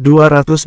212.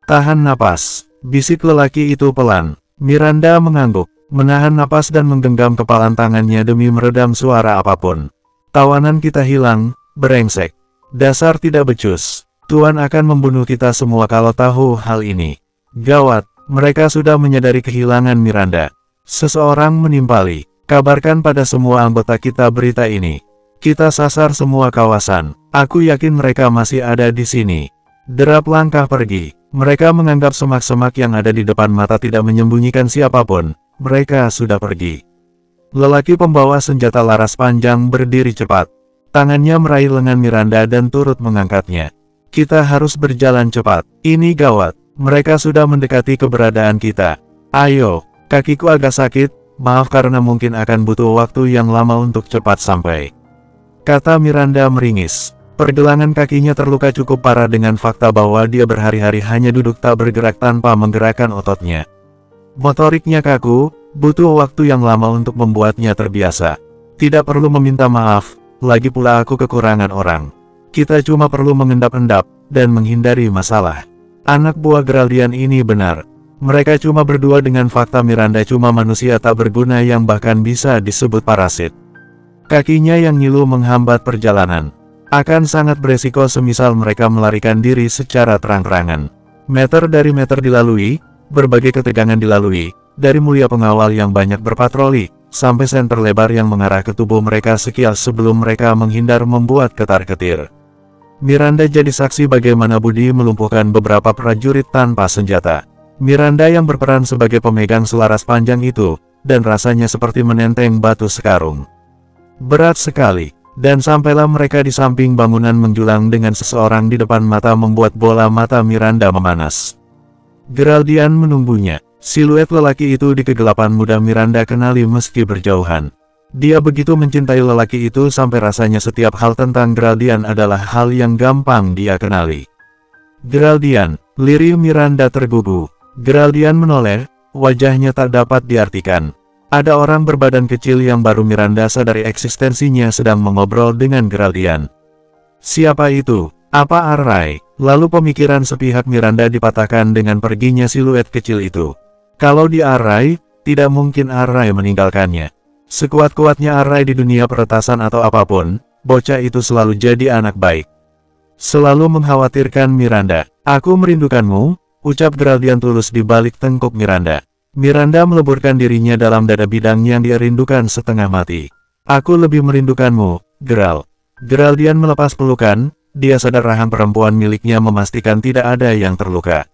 Tahan napas. Bisik lelaki itu pelan. Miranda mengangguk, menahan napas dan menggenggam kepalan tangannya demi meredam suara apapun. Tawanan kita hilang, brengsek. Dasar tidak becus. Tuan akan membunuh kita semua kalau tahu hal ini. Gawat, mereka sudah menyadari kehilangan Miranda. Seseorang menimpali. Kabarkan pada semua anggota kita berita ini. Kita sasar semua kawasan. Aku yakin mereka masih ada di sini. Derap langkah pergi. Mereka menganggap semak-semak yang ada di depan mata tidak menyembunyikan siapapun. Mereka sudah pergi. Lelaki pembawa senjata laras panjang berdiri cepat. Tangannya meraih lengan Miranda dan turut mengangkatnya. Kita harus berjalan cepat. Ini gawat. Mereka sudah mendekati keberadaan kita. Ayo, kakiku agak sakit. Maaf karena mungkin akan butuh waktu yang lama untuk cepat sampai. Kata Miranda meringis. Pergelangan kakinya terluka cukup parah dengan fakta bahwa dia berhari-hari hanya duduk tak bergerak tanpa menggerakkan ototnya. Motoriknya kaku, butuh waktu yang lama untuk membuatnya terbiasa. Tidak perlu meminta maaf, lagi pula aku kekurangan orang. Kita cuma perlu mengendap-endap, dan menghindari masalah. Anak buah Geraldian ini benar. Mereka cuma berdua dengan fakta Miranda cuma manusia tak berguna yang bahkan bisa disebut parasit. Kakinya yang ngilu menghambat perjalanan. Akan sangat beresiko semisal mereka melarikan diri secara terang-terangan. Meter dari meter dilalui, berbagai ketegangan dilalui, dari mulia pengawal yang banyak berpatroli, sampai senter lebar yang mengarah ke tubuh mereka sekilas sebelum mereka menghindar membuat ketar-ketir. Miranda jadi saksi bagaimana Budi melumpuhkan beberapa prajurit tanpa senjata. Miranda yang berperan sebagai pemegang selaras panjang itu, dan rasanya seperti menenteng batu sekarung. Berat sekali, dan sampailah mereka di samping bangunan menjulang dengan seseorang di depan mata membuat bola mata Miranda memanas. Geraldian menunggunya. Siluet lelaki itu di kegelapan mudah Miranda kenali meski berjauhan. Dia begitu mencintai lelaki itu sampai rasanya setiap hal tentang Geraldian adalah hal yang gampang dia kenali. Geraldian, lirih Miranda tergugu. Geraldian menoleh, wajahnya tak dapat diartikan. Ada orang berbadan kecil yang baru Miranda sadari eksistensinya sedang mengobrol dengan Geraldian. Siapa itu? Apa Array? Lalu pemikiran sepihak Miranda dipatahkan dengan perginya siluet kecil itu. Kalau di Array, tidak mungkin Array meninggalkannya. Sekuat-kuatnya Array di dunia peretasan atau apapun, bocah itu selalu jadi anak baik. Selalu mengkhawatirkan Miranda. Aku merindukanmu, ucap Geraldian tulus di balik tengkuk Miranda. Miranda meleburkan dirinya dalam dada bidang yang dia rindukan setengah mati. Aku lebih merindukanmu, Geral. Geraldian melepas pelukan, dia sadar rahang perempuan miliknya memastikan tidak ada yang terluka.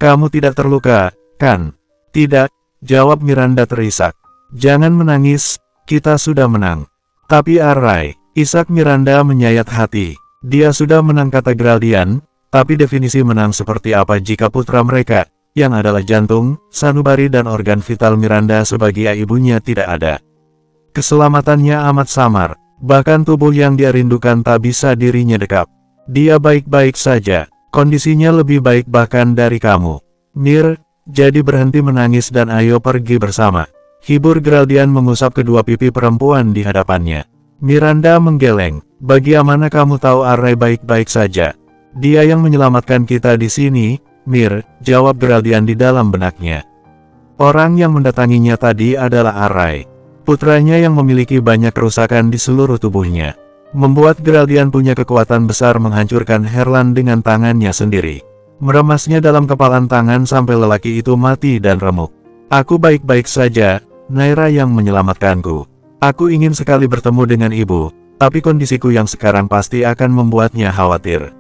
Kamu tidak terluka, kan? Tidak, jawab Miranda terisak. Jangan menangis, kita sudah menang. Tapi Array, isak Miranda menyayat hati. Dia sudah menang kata Geraldian, tapi definisi menang seperti apa jika putra mereka, yang adalah jantung, sanubari dan organ vital Miranda sebagai ibunya tidak ada. Keselamatannya amat samar, bahkan tubuh yang dia rindukan tak bisa dirinya dekap. Dia baik-baik saja, kondisinya lebih baik bahkan dari kamu. Mir, jadi berhenti menangis dan ayo pergi bersama. Hibur Geraldian mengusap kedua pipi perempuan di hadapannya. Miranda menggeleng, bagaimana kamu tahu Array baik-baik saja? Dia yang menyelamatkan kita di sini, Mir, jawab Geraldian di dalam benaknya. Orang yang mendatanginya tadi adalah Array. Putranya yang memiliki banyak kerusakan di seluruh tubuhnya. Membuat Geraldian punya kekuatan besar menghancurkan Herlan dengan tangannya sendiri. Meremasnya dalam kepalan tangan sampai lelaki itu mati dan remuk. Aku baik-baik saja, Naira yang menyelamatkanku. Aku ingin sekali bertemu dengan ibu, tapi kondisiku yang sekarang pasti akan membuatnya khawatir.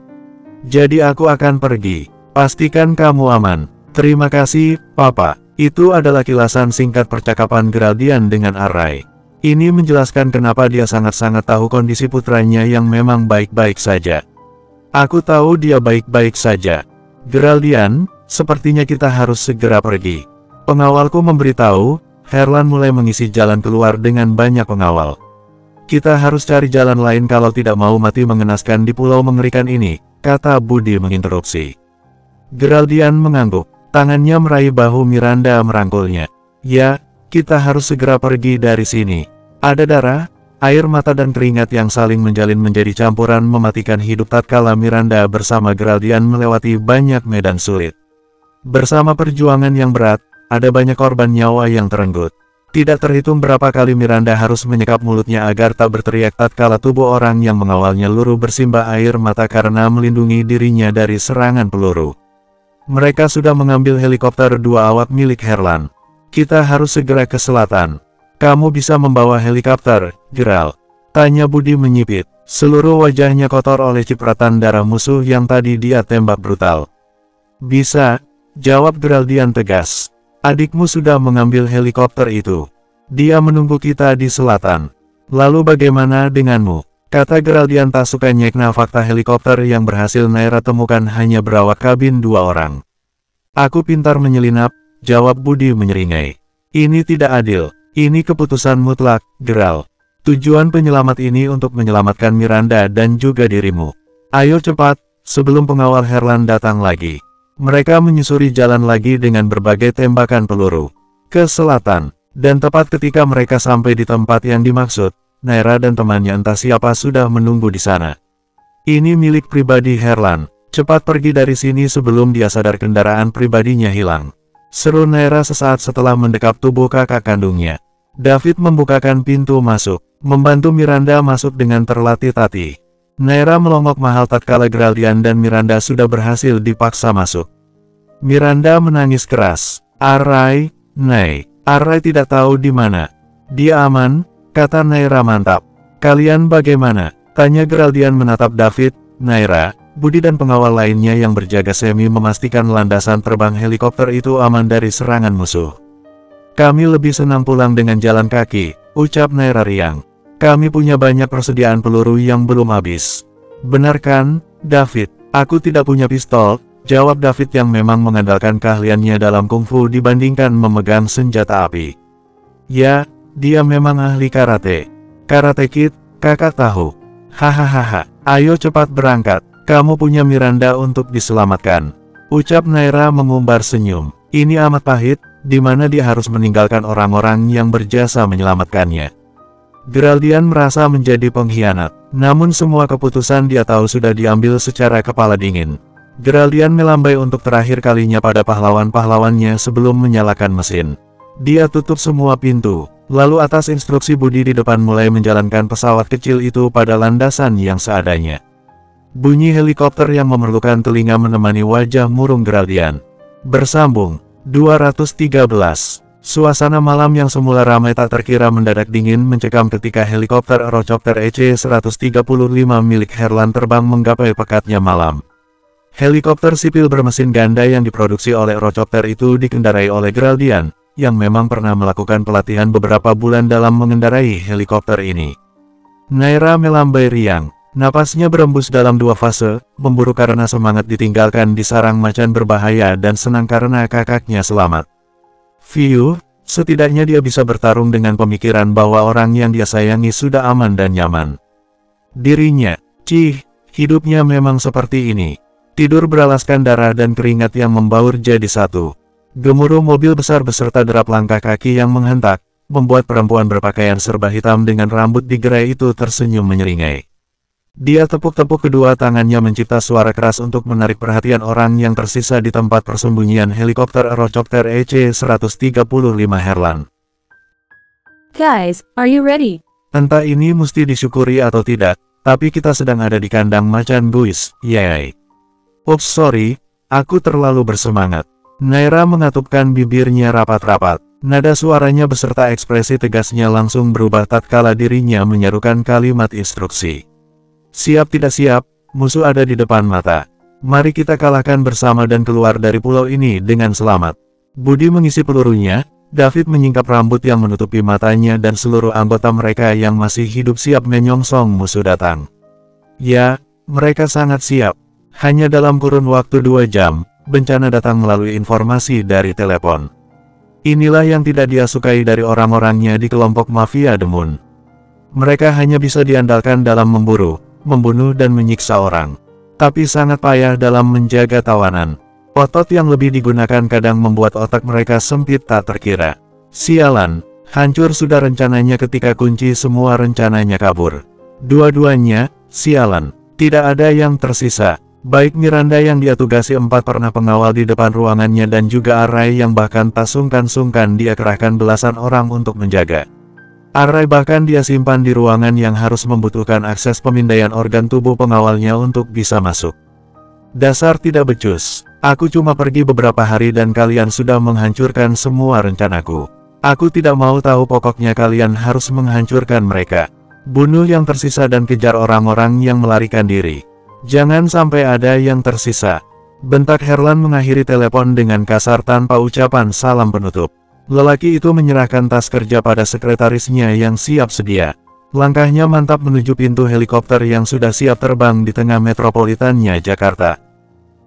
Jadi aku akan pergi. Pastikan kamu aman. Terima kasih, Papa. Itu adalah kilasan singkat percakapan Geraldian dengan Array. Ini menjelaskan kenapa dia sangat-sangat tahu kondisi putranya yang memang baik-baik saja. Aku tahu dia baik-baik saja. Geraldian, sepertinya kita harus segera pergi. Pengawalku memberitahu, Herlan mulai mengisi jalan keluar dengan banyak pengawal. Kita harus cari jalan lain kalau tidak mau mati mengenaskan di pulau mengerikan ini, kata Budi menginterupsi. Geraldian mengangguk, tangannya meraih bahu Miranda merangkulnya. Ya, kita harus segera pergi dari sini. Ada darah, Air mata dan keringat yang saling menjalin menjadi campuran mematikan hidup tatkala Miranda bersama Geraldian melewati banyak medan sulit. Bersama perjuangan yang berat, ada banyak korban nyawa yang terenggut. Tidak terhitung berapa kali Miranda harus menyekap mulutnya agar tak berteriak tatkala tubuh orang yang mengawalnya luruh bersimbah air mata karena melindungi dirinya dari serangan peluru. Mereka sudah mengambil helikopter 2 awak milik Herlan. Kita harus segera ke selatan. Kamu bisa membawa helikopter, Geralt? Tanya Budi menyipit. Seluruh wajahnya kotor oleh cipratan darah musuh yang tadi dia tembak brutal. Bisa, jawab Geraldian tegas. Adikmu sudah mengambil helikopter itu. Dia menunggu kita di selatan. Lalu bagaimana denganmu? Kata Geraldian tak suka nyekna fakta helikopter yang berhasil Naira temukan hanya berawak kabin 2 orang. Aku pintar menyelinap, jawab Budi menyeringai. Ini tidak adil. Ini keputusan mutlak, Geralt. Tujuan penyelamat ini untuk menyelamatkan Miranda dan juga dirimu. Ayo cepat, sebelum pengawal Herlan datang lagi. Mereka menyusuri jalan lagi dengan berbagai tembakan peluru ke selatan, dan tepat ketika mereka sampai di tempat yang dimaksud, Naira dan temannya entah siapa sudah menunggu di sana. Ini milik pribadi Herlan. Cepat pergi dari sini sebelum dia sadar kendaraan pribadinya hilang. Seru Naira sesaat setelah mendekap tubuh kakak kandungnya. David membukakan pintu masuk, membantu Miranda masuk dengan terlatih-tatih. Naira melongok mahal tatkala Geraldian dan Miranda sudah berhasil dipaksa masuk. Miranda menangis keras. Arai, Nay. Arai tidak tahu di mana. Dia aman, kata Naira mantap. Kalian bagaimana? Tanya Geraldian menatap David, Naira, Budi dan pengawal lainnya yang berjaga semi memastikan landasan terbang helikopter itu aman dari serangan musuh. Kami lebih senang pulang dengan jalan kaki, ucap Naira riang. Kami punya banyak persediaan peluru yang belum habis. Benar kan, David? Aku tidak punya pistol, jawab David yang memang mengandalkan keahliannya dalam kungfu dibandingkan memegang senjata api. Ya, dia memang ahli karate. Karate Kid, kakak tahu. Hahaha, ayo cepat berangkat. Kamu punya Miranda untuk diselamatkan. Ucap Naira mengumbar senyum. Ini amat pahit, di mana dia harus meninggalkan orang-orang yang berjasa menyelamatkannya. Geraldian merasa menjadi pengkhianat, namun semua keputusan dia tahu sudah diambil secara kepala dingin. Geraldian melambai untuk terakhir kalinya pada pahlawan-pahlawannya sebelum menyalakan mesin. Dia tutup semua pintu, lalu atas instruksi Budi di depan mulai menjalankan pesawat kecil itu pada landasan yang seadanya. Bunyi helikopter yang memerlukan telinga menemani wajah murung Geraldian. Bersambung 213. Suasana malam yang semula ramai tak terkira mendadak dingin mencekam ketika helikopter Eurocopter EC-135 milik Herlan terbang menggapai pekatnya malam. Helikopter sipil bermesin ganda yang diproduksi oleh Eurocopter itu dikendarai oleh Geraldian, yang memang pernah melakukan pelatihan beberapa bulan dalam mengendarai helikopter ini. Naira melambai riang. Napasnya berembus dalam 2 fase, memburu karena semangat ditinggalkan di sarang macan berbahaya dan senang karena kakaknya selamat. Fiu, setidaknya dia bisa bertarung dengan pemikiran bahwa orang yang dia sayangi sudah aman dan nyaman. Dirinya, hidupnya memang seperti ini. Tidur beralaskan darah dan keringat yang membaur jadi satu. Gemuruh mobil besar beserta derap langkah kaki yang menghentak, membuat perempuan berpakaian serba hitam dengan rambut digerai itu tersenyum menyeringai. Dia tepuk-tepuk kedua tangannya mencipta suara keras untuk menarik perhatian orang yang tersisa di tempat persembunyian helikopter Eurocopter EC-135 Herlan. Guys, are you ready? Entah ini mesti disyukuri atau tidak, tapi kita sedang ada di kandang macan guys, yay. Ups sorry, aku terlalu bersemangat. Naira mengatupkan bibirnya rapat-rapat. Nada suaranya beserta ekspresi tegasnya langsung berubah tatkala dirinya menyerukan kalimat instruksi. Siap tidak siap, musuh ada di depan mata. Mari kita kalahkan bersama dan keluar dari pulau ini dengan selamat. Budi mengisi pelurunya, David menyingkap rambut yang menutupi matanya dan seluruh anggota mereka yang masih hidup siap menyongsong musuh datang. Ya, mereka sangat siap. Hanya dalam kurun waktu 2 jam, bencana datang melalui informasi dari telepon. Inilah yang tidak dia sukai dari orang-orangnya di kelompok mafia The Moon. Mereka hanya bisa diandalkan dalam memburu, membunuh dan menyiksa orang. Tapi sangat payah dalam menjaga tawanan. Otot yang lebih digunakan kadang membuat otak mereka sempit tak terkira. Sialan, Hancur sudah rencananya ketika kunci semua rencananya kabur. Dua-duanya, sialan. Tidak ada yang tersisa. Baik Miranda yang dia tugasi 4 pernah pengawal di depan ruangannya dan juga Arai yang bahkan tak sungkan-sungkan dia kerahkan belasan orang untuk menjaga. Arai bahkan dia simpan di ruangan yang harus membutuhkan akses pemindaian organ tubuh pengawalnya untuk bisa masuk. Dasar tidak becus. Aku cuma pergi beberapa hari dan kalian sudah menghancurkan semua rencanaku. Aku tidak mau tahu, pokoknya kalian harus menghancurkan mereka. Bunuh yang tersisa dan kejar orang-orang yang melarikan diri. Jangan sampai ada yang tersisa. Bentak Herlan mengakhiri telepon dengan kasar tanpa ucapan salam penutup. Lelaki itu menyerahkan tas kerja pada sekretarisnya yang siap sedia. Langkahnya mantap menuju pintu helikopter yang sudah siap terbang di tengah metropolitannya Jakarta.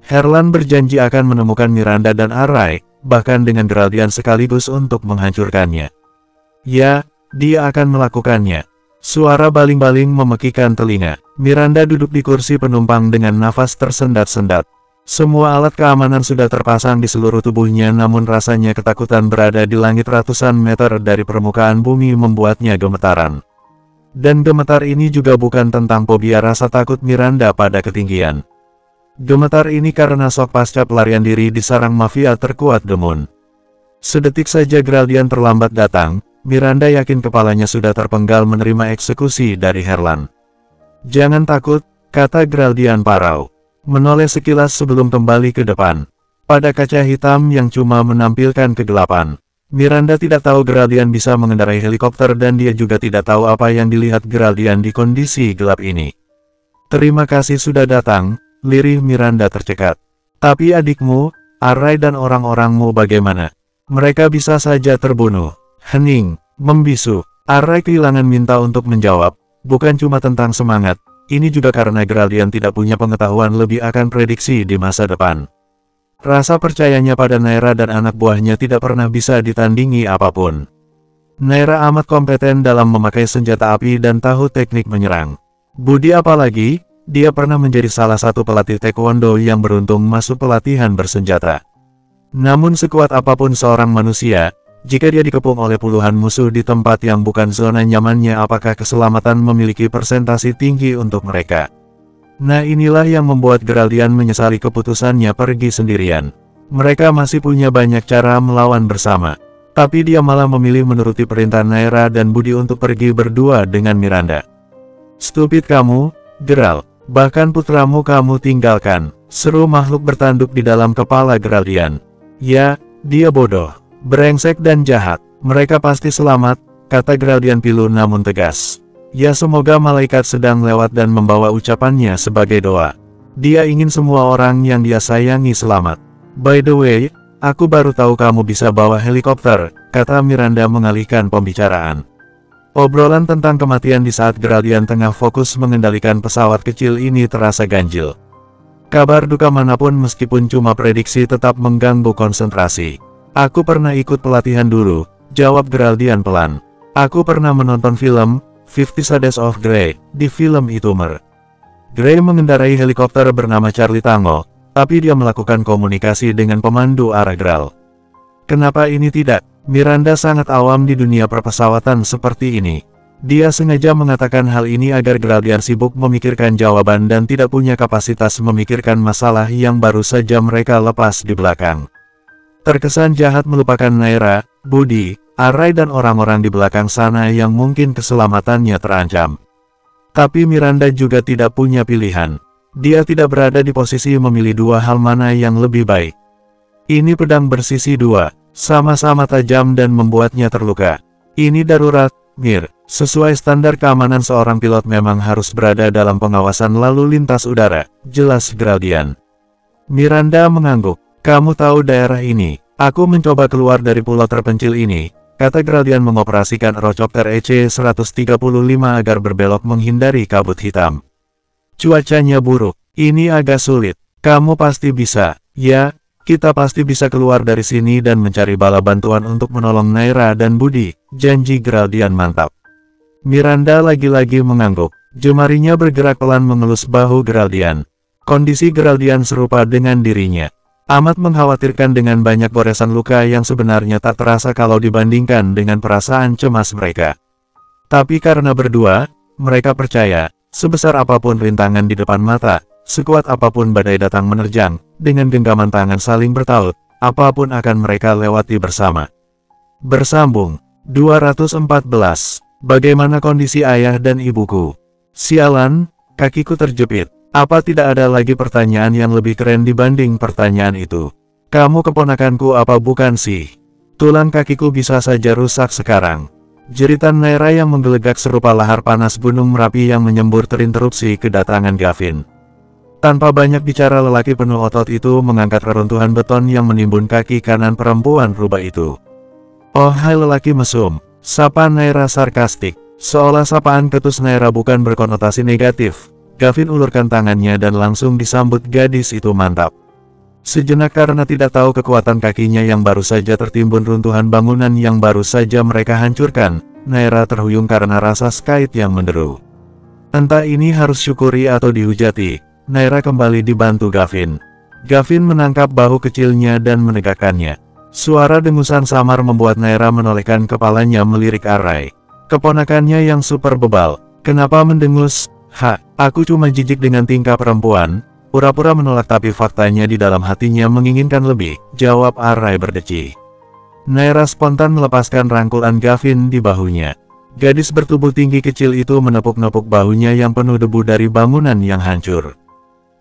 Herlan berjanji akan menemukan Miranda dan Arai, bahkan dengan Geraldian sekaligus untuk menghancurkannya. Ya, dia akan melakukannya. Suara baling-baling memekikkan telinga. Miranda duduk di kursi penumpang dengan nafas tersendat-sendat. Semua alat keamanan sudah terpasang di seluruh tubuhnya, namun rasanya ketakutan berada di langit ratusan meter dari permukaan bumi membuatnya gemetaran. Dan gemetar ini juga bukan tentang fobia rasa takut Miranda pada ketinggian. Gemetar ini karena shock pasca pelarian diri di sarang mafia terkuat The Moon. Sedetik saja Geraldian terlambat datang, Miranda yakin kepalanya sudah terpenggal menerima eksekusi dari Herlan. Jangan takut, kata Geraldian parau. Menoleh sekilas sebelum kembali ke depan. Pada kaca hitam yang cuma menampilkan kegelapan. Miranda tidak tahu Geraldian bisa mengendarai helikopter dan dia juga tidak tahu apa yang dilihat Geraldian di kondisi gelap ini. Terima kasih sudah datang, lirih Miranda tercekat. Tapi adikmu, Arai dan orang-orangmu bagaimana? Mereka bisa saja terbunuh. Hening, membisu. Arai kehilangan minta untuk menjawab, bukan cuma tentang semangat. Ini juga karena Geraldian tidak punya pengetahuan lebih akan prediksi di masa depan. Rasa percayanya pada Naira dan anak buahnya tidak pernah bisa ditandingi apapun. Naira amat kompeten dalam memakai senjata api dan tahu teknik menyerang. Budi apalagi, dia pernah menjadi salah satu pelatih taekwondo yang beruntung masuk pelatihan bersenjata. Namun sekuat apapun seorang manusia, jika dia dikepung oleh puluhan musuh di tempat yang bukan zona nyamannya, apakah keselamatan memiliki persentase tinggi untuk mereka? Nah, inilah yang membuat Geraldian menyesali keputusannya pergi sendirian. Mereka masih punya banyak cara melawan bersama. Tapi dia malah memilih menuruti perintah Naira dan Budi untuk pergi berdua dengan Miranda. Stupid kamu, Geral. Bahkan putramu kamu tinggalkan. Seru makhluk bertanduk di dalam kepala Geraldian. Ya, dia bodoh. Brengsek dan jahat. Mereka pasti selamat, kata Geraldian pilu namun tegas. Ya, semoga malaikat sedang lewat dan membawa ucapannya sebagai doa. Dia ingin semua orang yang dia sayangi selamat. By the way, aku baru tahu kamu bisa bawa helikopter, kata Miranda mengalihkan pembicaraan. Obrolan tentang kematian di saat Geraldian tengah fokus mengendalikan pesawat kecil ini terasa ganjil. Kabar duka manapun meskipun cuma prediksi tetap mengganggu konsentrasi. Aku pernah ikut pelatihan dulu, jawab Geraldian pelan. Aku pernah menonton film, 50 Shades of Grey. Di film itu Grey mengendarai helikopter bernama Charlie Tango, tapi dia melakukan komunikasi dengan pemandu arah Gral. Kenapa ini tidak? Miranda sangat awam di dunia perpesawatan seperti ini. Dia sengaja mengatakan hal ini agar Geraldian sibuk memikirkan jawaban dan tidak punya kapasitas memikirkan masalah yang baru saja mereka lepas di belakang. Terkesan jahat melupakan Naira, Budi, Arai dan orang-orang di belakang sana yang mungkin keselamatannya terancam. Tapi Miranda juga tidak punya pilihan. Dia tidak berada di posisi memilih dua hal mana yang lebih baik. Ini pedang bersisi dua, sama-sama tajam dan membuatnya terluka. Ini darurat, Mir. Sesuai standar keamanan seorang pilot memang harus berada dalam pengawasan lalu lintas udara, jelas Geraldian. Miranda mengangguk. Kamu tahu daerah ini. Aku mencoba keluar dari pulau terpencil ini, kata Geraldian mengoperasikan Eurocopter EC-135 agar berbelok menghindari kabut hitam. Cuacanya buruk. Ini agak sulit. Kamu pasti bisa. Ya, kita pasti bisa keluar dari sini dan mencari bala bantuan untuk menolong Naira dan Budi, janji Geraldian mantap. Miranda lagi-lagi mengangguk. Jemarinya bergerak pelan mengelus bahu Geraldian. Kondisi Geraldian serupa dengan dirinya. Amat mengkhawatirkan dengan banyak goresan luka yang sebenarnya tak terasa kalau dibandingkan dengan perasaan cemas mereka. Tapi karena berdua, mereka percaya, sebesar apapun rintangan di depan mata, sekuat apapun badai datang menerjang, dengan genggaman tangan saling bertaut, apapun akan mereka lewati bersama. Bersambung 214. Bagaimana kondisi ayah dan ibuku? Sialan, kakiku terjepit. Apa tidak ada lagi pertanyaan yang lebih keren dibanding pertanyaan itu? Kamu keponakanku apa bukan sih? Tulang kakiku bisa saja rusak sekarang. Jeritan Naira yang menggelegak serupa lahar panas gunung Merapi yang menyembur terinterupsi kedatangan Gavin. Tanpa banyak bicara, lelaki penuh otot itu mengangkat reruntuhan beton yang menimbun kaki kanan perempuan rubah itu. Oh hai lelaki mesum, sapa Naira sarkastik. Seolah sapaan ketus Naira bukan berkonotasi negatif, Gavin ulurkan tangannya dan langsung disambut gadis itu mantap. Sejenak karena tidak tahu kekuatan kakinya yang baru saja tertimbun runtuhan bangunan yang baru saja mereka hancurkan, Naira terhuyung karena rasa skait yang menderu. Entah ini harus syukuri atau dihujati, Naira kembali dibantu Gavin. Gavin menangkap bahu kecilnya dan menegakkannya. Suara dengusan samar membuat Naira menolehkan kepalanya melirik Arai. Keponakannya yang super bebal. Kenapa mendengus? Aku cuma jijik dengan tingkah perempuan. Pura-pura menolak tapi faktanya di dalam hatinya menginginkan lebih, jawab Arai berdeci. Naira spontan melepaskan rangkulan Gavin di bahunya. Gadis bertubuh tinggi kecil itu menepuk-nepuk bahunya yang penuh debu dari bangunan yang hancur.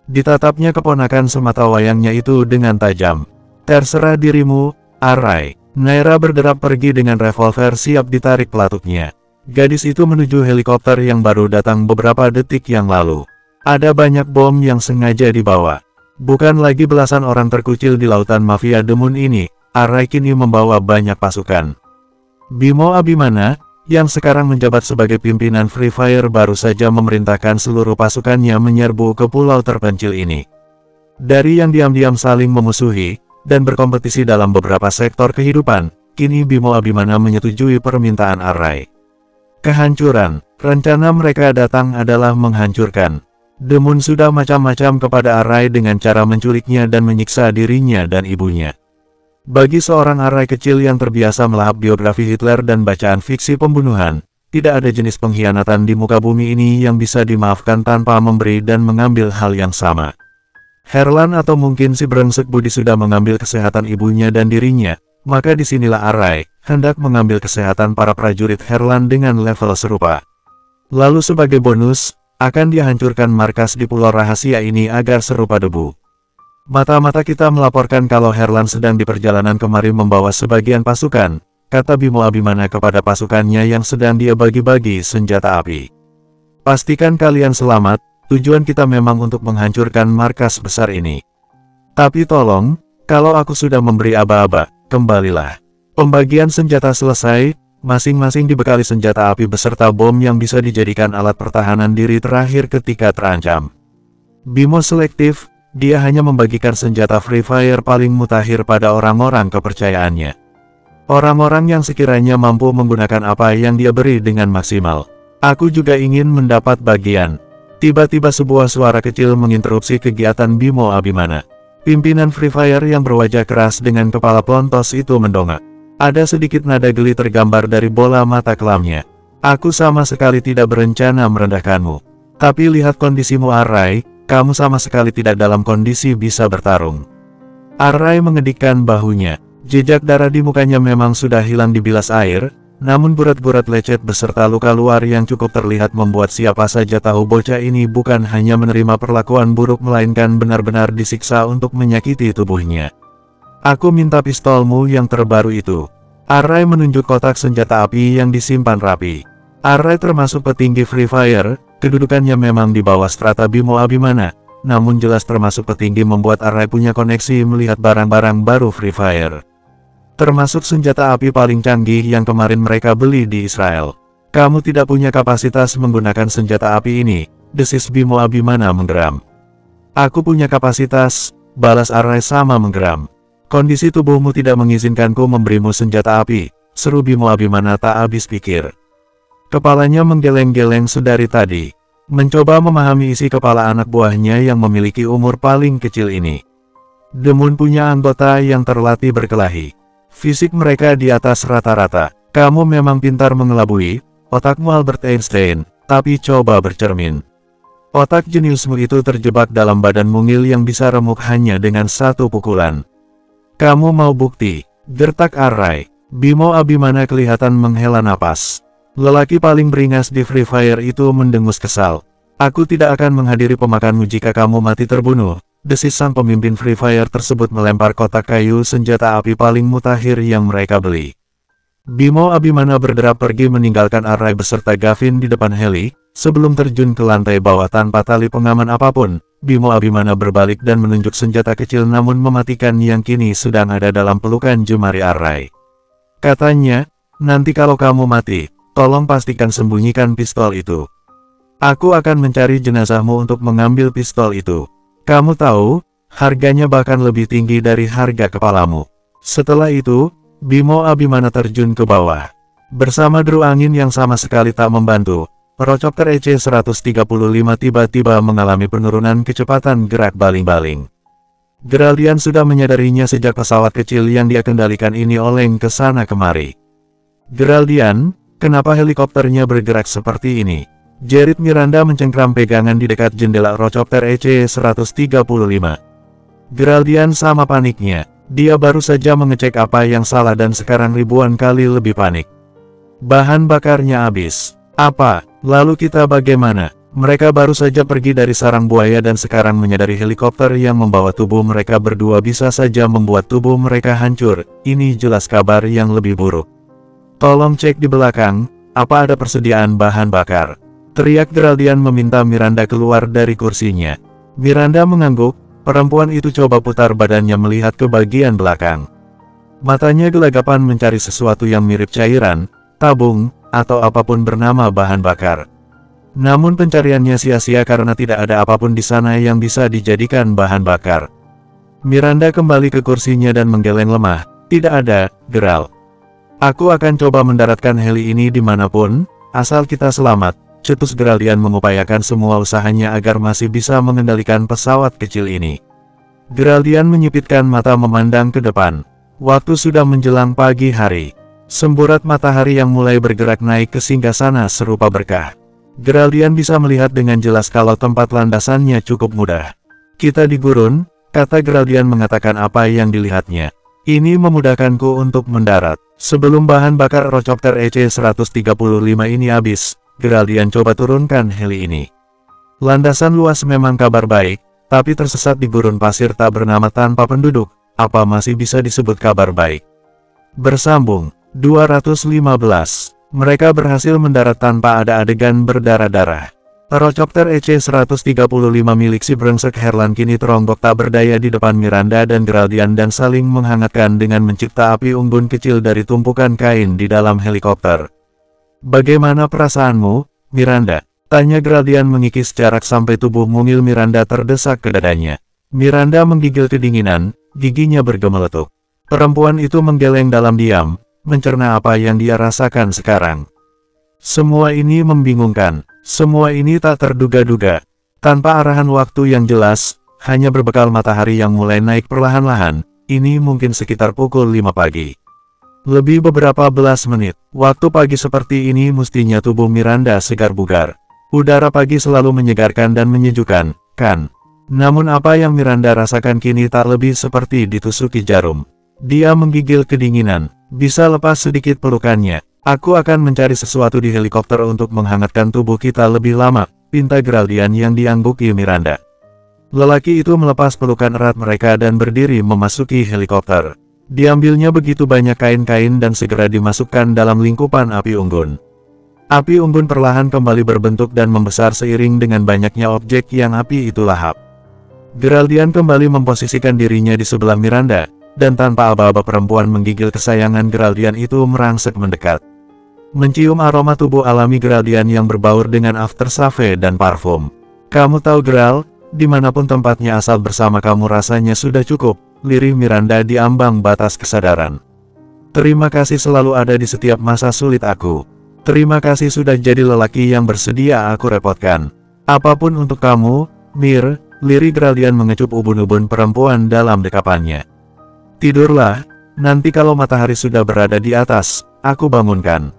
Ditatapnya keponakan semata wayangnya itu dengan tajam. Terserah dirimu, Arai. Naira berderap pergi dengan revolver siap ditarik pelatuknya. Gadis itu menuju helikopter yang baru datang beberapa detik yang lalu. Ada banyak bom yang sengaja dibawa. Bukan lagi belasan orang terkucil di lautan mafia demun ini, Arai kini membawa banyak pasukan. Bimo Abimana, yang sekarang menjabat sebagai pimpinan Free Fire, baru saja memerintahkan seluruh pasukannya menyerbu ke pulau terpencil ini. Dari yang diam-diam saling memusuhi dan berkompetisi dalam beberapa sektor kehidupan, kini Bimo Abimana menyetujui permintaan Arai. Kehancuran, rencana mereka datang adalah menghancurkan. Demun sudah macam-macam kepada Arai dengan cara menculiknya dan menyiksa dirinya dan ibunya. Bagi seorang Arai kecil yang terbiasa melahap biografi Hitler dan bacaan fiksi pembunuhan, tidak ada jenis pengkhianatan di muka bumi ini yang bisa dimaafkan tanpa memberi dan mengambil hal yang sama. Herlan atau mungkin si brengsek Budi sudah mengambil kesehatan ibunya dan dirinya, maka disinilah Arai hendak mengambil kesehatan para prajurit Herlan dengan level serupa. Lalu sebagai bonus, akan dihancurkan markas di pulau rahasia ini agar serupa debu. Mata-mata kita melaporkan kalau Herlan sedang di perjalanan kemari membawa sebagian pasukan, kata Bimo Abimana kepada pasukannya yang sedang dia bagi-bagi senjata api. Pastikan kalian selamat. Tujuan kita memang untuk menghancurkan markas besar ini. Tapi tolong, kalau aku sudah memberi aba-aba, kembalilah. Pembagian senjata selesai, masing-masing dibekali senjata api beserta bom yang bisa dijadikan alat pertahanan diri terakhir ketika terancam. Bimo selektif, dia hanya membagikan senjata Free Fire paling mutakhir pada orang-orang kepercayaannya. Orang-orang yang sekiranya mampu menggunakan apa yang dia beri dengan maksimal. Aku juga ingin mendapat bagian. Tiba-tiba sebuah suara kecil menginterupsi kegiatan Bimo Abimana. Pimpinan Free Fire yang berwajah keras dengan kepala plontos itu mendongak. Ada sedikit nada geli tergambar dari bola mata kelamnya. Aku sama sekali tidak berencana merendahkanmu. Tapi lihat kondisimu Arai, kamu sama sekali tidak dalam kondisi bisa bertarung. Arai mengedikkan bahunya. Jejak darah di mukanya memang sudah hilang dibilas air. Namun burat-burat lecet beserta luka luar yang cukup terlihat membuat siapa saja tahu bocah ini bukan hanya menerima perlakuan buruk melainkan benar-benar disiksa untuk menyakiti tubuhnya. Aku minta pistolmu yang terbaru itu. Arai menunjuk kotak senjata api yang disimpan rapi. Arai termasuk petinggi Free Fire, kedudukannya memang di bawah strata Bimo Abimana, namun jelas termasuk petinggi membuat Arai punya koneksi melihat barang-barang baru Free Fire. Termasuk senjata api paling canggih yang kemarin mereka beli di Israel. Kamu tidak punya kapasitas menggunakan senjata api ini, desis Bimo Abimana menggeram. Aku punya kapasitas, balas Arai sama menggeram. Kondisi tubuhmu tidak mengizinkanku memberimu senjata api, seru Bimo Abimana tak habis pikir. Kepalanya menggeleng-geleng sedari tadi, mencoba memahami isi kepala anak buahnya yang memiliki umur paling kecil ini. The Moon punya anggota yang terlatih berkelahi. Fisik mereka di atas rata-rata. Kamu memang pintar mengelabui, otakmu Albert Einstein, tapi coba bercermin. Otak jeniusmu itu terjebak dalam badan mungil yang bisa remuk hanya dengan satu pukulan. Kamu mau bukti? Gertak Arrai. Bimo Abimana kelihatan menghela napas. Lelaki paling beringas di Free Fire itu mendengus kesal. Aku tidak akan menghadiri pemakanmu jika kamu mati terbunuh. Desis sang pemimpin Free Fire tersebut melempar kotak kayu senjata api paling mutakhir yang mereka beli. Bimo Abimana berderap pergi meninggalkan Arrai beserta Gavin di depan heli. Sebelum terjun ke lantai bawah tanpa tali pengaman apapun, Bimo Abimana berbalik dan menunjuk senjata kecil namun mematikan yang kini sedang ada dalam pelukan jemari Arrai. Katanya, nanti kalau kamu mati, tolong pastikan sembunyikan pistol itu. Aku akan mencari jenazahmu untuk mengambil pistol itu. Kamu tahu, harganya bahkan lebih tinggi dari harga kepalamu. Setelah itu, Bimo Abimana terjun ke bawah. Bersama deru angin yang sama sekali tak membantu, Eurocopter EC-135 tiba-tiba mengalami penurunan kecepatan gerak baling-baling. Geraldian sudah menyadarinya sejak pesawat kecil yang dia kendalikan ini oleng ke sana kemari. Geraldian, kenapa helikopternya bergerak seperti ini? Jerit Miranda mencengkram pegangan di dekat jendela Eurocopter EC-135. Geraldian sama paniknya. Dia baru saja mengecek apa yang salah dan sekarang ribuan kali lebih panik. Bahan bakarnya habis. Apa? Lalu kita bagaimana? Mereka baru saja pergi dari sarang buaya dan sekarang menyadari helikopter yang membawa tubuh mereka berdua bisa saja membuat tubuh mereka hancur. Ini jelas kabar yang lebih buruk. Tolong cek di belakang, apa ada persediaan bahan bakar? Teriak Geraldian meminta Miranda keluar dari kursinya. Miranda mengangguk, perempuan itu coba putar badannya melihat ke bagian belakang. Matanya gelagapan mencari sesuatu yang mirip cairan, tabung, atau apapun bernama bahan bakar. Namun pencariannya sia-sia karena tidak ada apapun di sana yang bisa dijadikan bahan bakar. Miranda kembali ke kursinya dan menggeleng lemah. Tidak ada, Geral. Aku akan coba mendaratkan heli ini dimanapun, asal kita selamat. Cetus Geraldian mengupayakan semua usahanya agar masih bisa mengendalikan pesawat kecil ini. Geraldian menyipitkan mata memandang ke depan. Waktu sudah menjelang pagi hari. Semburat matahari yang mulai bergerak naik ke singgasana serupa berkah. Geraldian bisa melihat dengan jelas kalau tempat landasannya cukup mudah. Kita di gurun, kata Geraldian mengatakan apa yang dilihatnya. Ini memudahkanku untuk mendarat. Sebelum bahan bakar Eurocopter EC-135 ini habis, Geraldian coba turunkan heli ini. Landasan luas memang kabar baik, tapi tersesat di gurun pasir tak bernama tanpa penduduk, apa masih bisa disebut kabar baik? Bersambung. 215. Mereka berhasil mendarat tanpa ada adegan berdarah-darah. Eurocopter EC-135 milik si brengsek Herlan kini teronggok tak berdaya di depan Miranda dan Geraldian dan saling menghangatkan dengan mencipta api unggun kecil dari tumpukan kain di dalam helikopter. Bagaimana perasaanmu, Miranda? Tanya Geraldian mengikis jarak sampai tubuh mungil Miranda terdesak ke dadanya. Miranda menggigil kedinginan, giginya bergemeletuk. Perempuan itu menggeleng dalam diam, mencerna apa yang dia rasakan sekarang. Semua ini membingungkan, semua ini tak terduga-duga. Tanpa arahan waktu yang jelas, hanya berbekal matahari yang mulai naik perlahan-lahan, ini mungkin sekitar pukul 5 pagi. Lebih beberapa belas menit, waktu pagi seperti ini mestinya tubuh Miranda segar bugar. Udara pagi selalu menyegarkan dan menyejukkan, kan? Namun apa yang Miranda rasakan kini tak lebih seperti ditusuki jarum. Dia menggigil kedinginan. Bisa lepas sedikit pelukannya. Aku akan mencari sesuatu di helikopter untuk menghangatkan tubuh kita lebih lama, pinta Geraldian yang diangguki Miranda. Lelaki itu melepas pelukan erat mereka dan berdiri memasuki helikopter. Diambilnya begitu banyak kain-kain dan segera dimasukkan dalam lingkupan api unggun. Api unggun perlahan kembali berbentuk dan membesar seiring dengan banyaknya objek yang api itu lahap. Geraldian kembali memposisikan dirinya di sebelah Miranda, dan tanpa aba-aba perempuan menggigil kesayangan Geraldian itu merangsek mendekat. Mencium aroma tubuh alami Geraldian yang berbaur dengan aftershave dan parfum. Kamu tahu Geral, dimanapun tempatnya asal bersama kamu rasanya sudah cukup, lirih Miranda di ambang batas kesadaran. Terima kasih selalu ada di setiap masa sulit aku. Terima kasih sudah jadi lelaki yang bersedia aku repotkan. Apapun untuk kamu, Mir, Lirik Geraldian mengecup ubun-ubun perempuan dalam dekapannya. Tidurlah, nanti kalau matahari sudah berada di atas, aku bangunkan.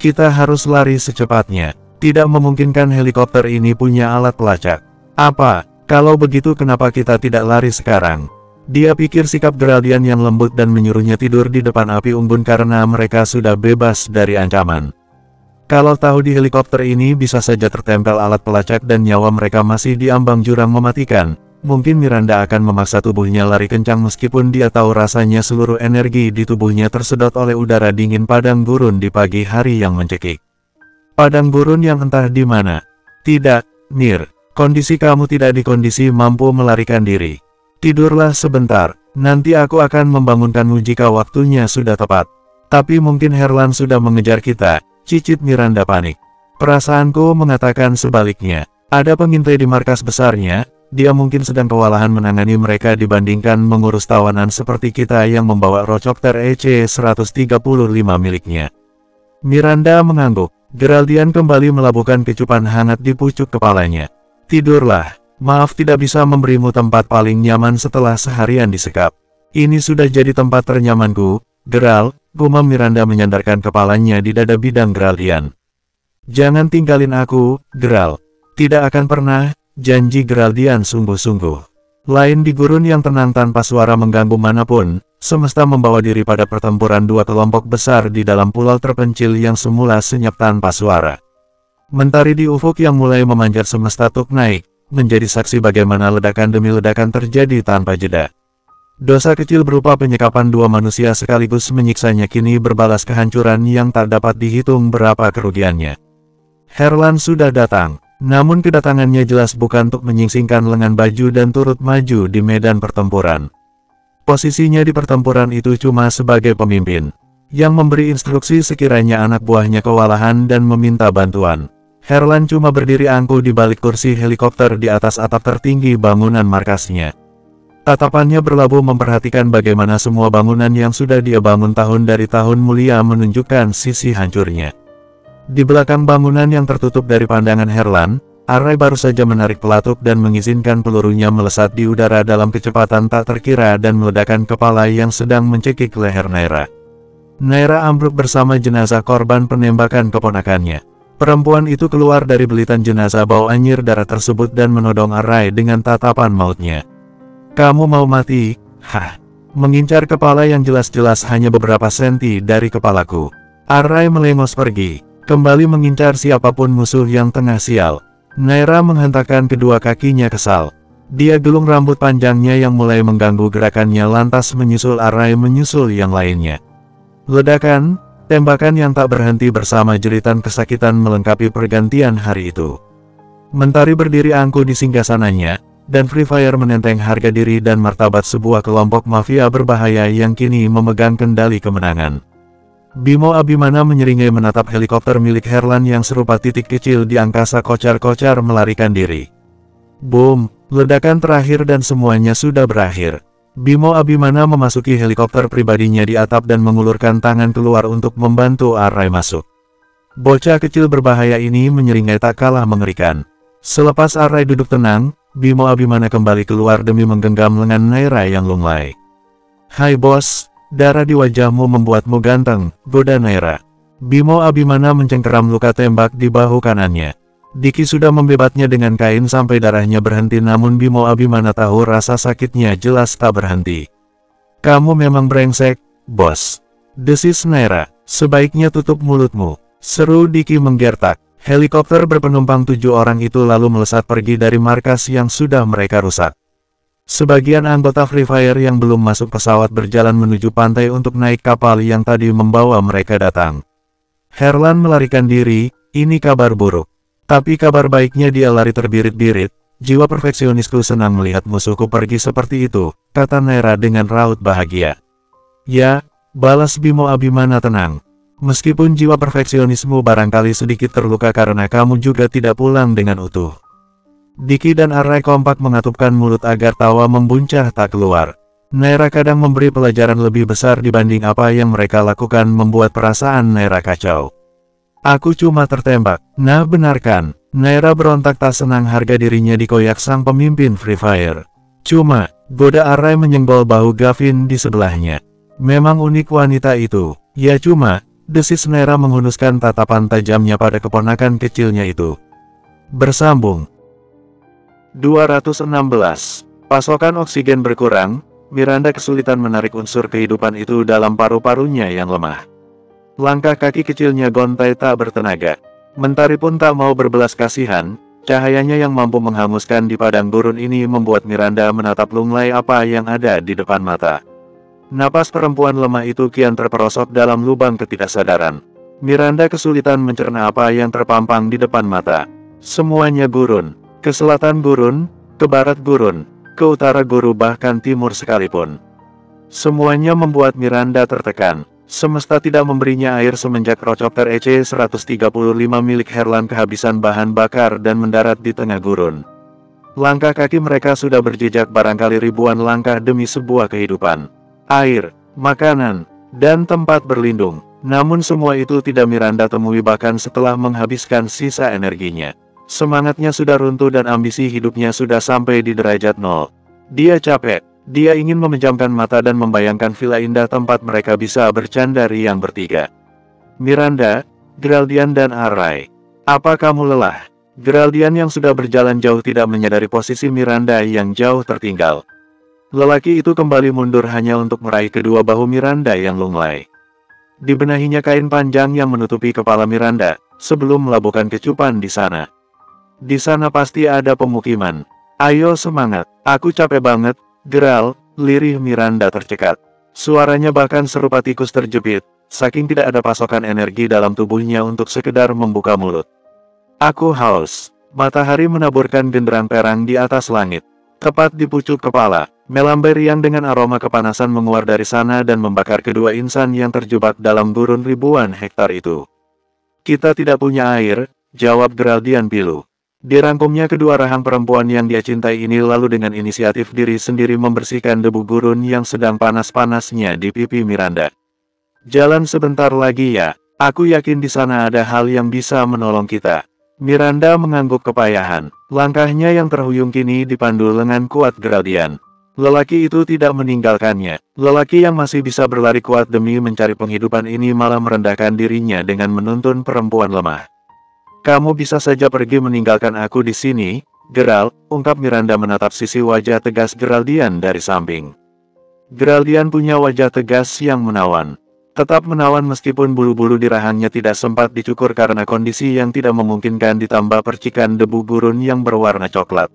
Kita harus lari secepatnya. Tidak memungkinkan helikopter ini punya alat pelacak. Apa? Kalau begitu kenapa kita tidak lari sekarang? Dia pikir sikap Geraldian yang lembut dan menyuruhnya tidur di depan api unggun karena mereka sudah bebas dari ancaman. Kalau tahu di helikopter ini bisa saja tertempel alat pelacak dan nyawa mereka masih di ambang jurang mematikan, mungkin Miranda akan memaksa tubuhnya lari kencang meskipun dia tahu rasanya seluruh energi di tubuhnya tersedot oleh udara dingin padang gurun di pagi hari yang mencekik. Padang gurun yang entah di mana. Tidak, Nir. Kondisi kamu tidak di kondisi mampu melarikan diri. Tidurlah sebentar, nanti aku akan membangunkanmu jika waktunya sudah tepat. Tapi mungkin Herlan sudah mengejar kita, cicit Miranda panik. Perasaanku mengatakan sebaliknya. Ada pengintai di markas besarnya, dia mungkin sedang kewalahan menangani mereka dibandingkan mengurus tawanan seperti kita yang membawa Rocopter EC-135 miliknya. Miranda mengangguk. Geraldian kembali melabuhkan kecupan hangat di pucuk kepalanya. Tidurlah, maaf tidak bisa memberimu tempat paling nyaman setelah seharian disekap. Ini sudah jadi tempat ternyamanku, Geral, gumam Miranda menyandarkan kepalanya di dada bidang Geraldian. Jangan tinggalin aku, Geral. Tidak akan pernah, janji Geraldian sungguh-sungguh. Lain di gurun yang tenang tanpa suara mengganggu manapun, semesta membawa diri pada pertempuran dua kelompok besar di dalam pulau terpencil yang semula senyap tanpa suara. Mentari di ufuk yang mulai memanjat semesta tuk naik, menjadi saksi bagaimana ledakan demi ledakan terjadi tanpa jeda. Dosa kecil berupa penyekapan dua manusia sekaligus menyiksanya kini berbalas kehancuran yang tak dapat dihitung berapa kerugiannya. Herlan sudah datang, namun kedatangannya jelas bukan untuk menyingsingkan lengan baju dan turut maju di medan pertempuran. Posisinya di pertempuran itu cuma sebagai pemimpin, yang memberi instruksi sekiranya anak buahnya kewalahan dan meminta bantuan. Herlan cuma berdiri angkuh di balik kursi helikopter di atas atap tertinggi bangunan markasnya. Tatapannya berlabuh memperhatikan bagaimana semua bangunan yang sudah dia bangun tahun dari tahun mulia menunjukkan sisi hancurnya. Di belakang bangunan yang tertutup dari pandangan Herlan, Array baru saja menarik pelatuk dan mengizinkan pelurunya melesat di udara dalam kecepatan tak terkira dan meledakkan kepala yang sedang mencekik leher Naira. Naira ambruk bersama jenazah korban penembakan keponakannya. Perempuan itu keluar dari belitan jenazah bau anyir darah tersebut dan menodong Array dengan tatapan mautnya. Kamu mau mati? Hah? Mengincar kepala yang jelas-jelas hanya beberapa senti dari kepalaku. Array melengos pergi. Kembali mengincar siapapun musuh yang tengah sial. Naira menghentakkan kedua kakinya kesal. Dia gelung rambut panjangnya yang mulai mengganggu gerakannya lantas menyusul Array menyusul yang lainnya. Ledakan, tembakan yang tak berhenti bersama jeritan kesakitan melengkapi pergantian hari itu. Mentari berdiri angkuh di singgasananya, dan Free Fire menenteng harga diri dan martabat sebuah kelompok mafia berbahaya yang kini memegang kendali kemenangan. Bimo Abimana menyeringai menatap helikopter milik Herlan yang serupa titik kecil di angkasa kocar-kocar melarikan diri. Boom, ledakan terakhir dan semuanya sudah berakhir. Bimo Abimana memasuki helikopter pribadinya di atap dan mengulurkan tangan keluar untuk membantu Array masuk. Bocah kecil berbahaya ini menyeringai tak kalah mengerikan. Selepas Array duduk tenang, Bimo Abimana kembali keluar demi menggenggam lengan Naira yang lunglai. Hai bos. Darah di wajahmu membuatmu ganteng, goda Naira. Bimo Abimana mencengkeram luka tembak di bahu kanannya. Diki sudah membebatnya dengan kain sampai darahnya berhenti namun Bimo Abimana tahu rasa sakitnya jelas tak berhenti. Kamu memang brengsek, bos. Desis Naira. Sebaiknya tutup mulutmu. Seru Diki menggertak. Helikopter berpenumpang 7 orang itu lalu melesat pergi dari markas yang sudah mereka rusak. Sebagian anggota Free Fire yang belum masuk pesawat berjalan menuju pantai untuk naik kapal yang tadi membawa mereka datang. Herlan melarikan diri, ini kabar buruk. Tapi kabar baiknya dia lari terbirit-birit, jiwa perfeksionisku senang melihat musuhku pergi seperti itu, kata Naira dengan raut bahagia. Ya, balas Bimo Abimana tenang. Meskipun jiwa perfeksionismu barangkali sedikit terluka karena kamu juga tidak pulang dengan utuh. Diki dan Array kompak mengatupkan mulut agar tawa membuncah tak keluar. Naira kadang memberi pelajaran lebih besar dibanding apa yang mereka lakukan membuat perasaan Naira kacau. Aku cuma tertembak. Nah benarkan, Naira berontak tak senang harga dirinya dikoyak sang pemimpin Free Fire. Cuma, goda Arai menyenggol bahu Gavin di sebelahnya. Memang unik wanita itu. Ya cuma, desis Naira menghunuskan tatapan tajamnya pada keponakan kecilnya itu. Bersambung. 216. Pasokan oksigen berkurang, Miranda kesulitan menarik unsur kehidupan itu dalam paru-parunya yang lemah. Langkah kaki kecilnya gontai tak bertenaga. Mentari pun tak mau berbelas kasihan, cahayanya yang mampu menghanguskan di padang gurun ini membuat Miranda menatap lunglai apa yang ada di depan mata. Napas perempuan lemah itu kian terperosok dalam lubang ketidaksadaran. Miranda kesulitan mencerna apa yang terpampang di depan mata. Semuanya gurun, ke selatan gurun, ke barat gurun, ke utara gurun bahkan timur sekalipun. Semuanya membuat Miranda tertekan. Semesta tidak memberinya air semenjak Rocopter EC-135 milik Herlan kehabisan bahan bakar dan mendarat di tengah gurun. Langkah kaki mereka sudah berjejak barangkali ribuan langkah demi sebuah kehidupan. Air, makanan, dan tempat berlindung. Namun semua itu tidak Miranda temui bahkan setelah menghabiskan sisa energinya. Semangatnya sudah runtuh dan ambisi hidupnya sudah sampai di derajat nol. Dia capek. Dia ingin memejamkan mata dan membayangkan villa indah tempat mereka bisa bercanda riang bertiga. Miranda, Geraldian dan Arai. Apa kamu lelah? Geraldian yang sudah berjalan jauh tidak menyadari posisi Miranda yang jauh tertinggal. Lelaki itu kembali mundur hanya untuk meraih kedua bahu Miranda yang lunglai. Dibenahinya kain panjang yang menutupi kepala Miranda, sebelum melabuhkan kecupan di sana. Di sana pasti ada pemukiman. Ayo semangat, aku capek banget, Geral, lirih Miranda tercekat. Suaranya bahkan serupa tikus terjepit, saking tidak ada pasokan energi dalam tubuhnya untuk sekedar membuka mulut. Aku haus. Matahari menaburkan genderang perang di atas langit. Tepat di pucuk kepala, melambai riang dengan aroma kepanasan menguar dari sana dan membakar kedua insan yang terjebak dalam gurun ribuan hektar itu. Kita tidak punya air, jawab Geraldian pilu. Dirangkumnya kedua rahang perempuan yang dia cintai ini lalu dengan inisiatif diri sendiri membersihkan debu gurun yang sedang panas-panasnya di pipi Miranda. Jalan sebentar lagi ya, aku yakin di sana ada hal yang bisa menolong kita. Miranda mengangguk kepayahan. Langkahnya yang terhuyung kini dipandu lengan kuat Geraldian. Lelaki itu tidak meninggalkannya. Lelaki yang masih bisa berlari kuat demi mencari penghidupan ini malah merendahkan dirinya dengan menuntun perempuan lemah. Kamu bisa saja pergi meninggalkan aku di sini, Geral, ungkap Miranda menatap sisi wajah tegas Geraldian dari samping. Geraldian punya wajah tegas yang menawan. Tetap menawan meskipun bulu-bulu di rahangnya tidak sempat dicukur karena kondisi yang tidak memungkinkan ditambah percikan debu gurun yang berwarna coklat.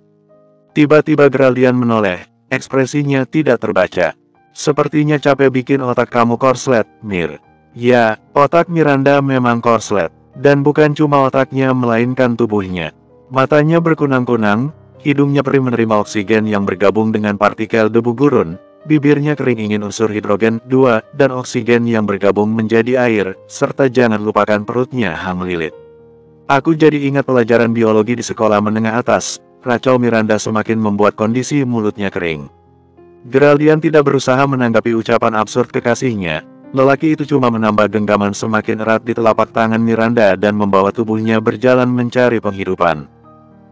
Tiba-tiba Geraldian menoleh, ekspresinya tidak terbaca. Sepertinya capek bikin otak kamu korslet, Mir. Ya, otak Miranda memang korslet. Dan bukan cuma otaknya melainkan tubuhnya. Matanya berkunang-kunang, hidungnya perih menerima oksigen yang bergabung dengan partikel debu gurun. Bibirnya kering ingin unsur hidrogen 2 dan oksigen yang bergabung menjadi air, serta jangan lupakan perutnya hang lilit. Aku jadi ingat pelajaran biologi di sekolah menengah atas, racau Miranda semakin membuat kondisi mulutnya kering. Geraldian tidak berusaha menanggapi ucapan absurd kekasihnya, lelaki itu cuma menambah genggaman semakin erat di telapak tangan Miranda dan membawa tubuhnya berjalan mencari penghidupan.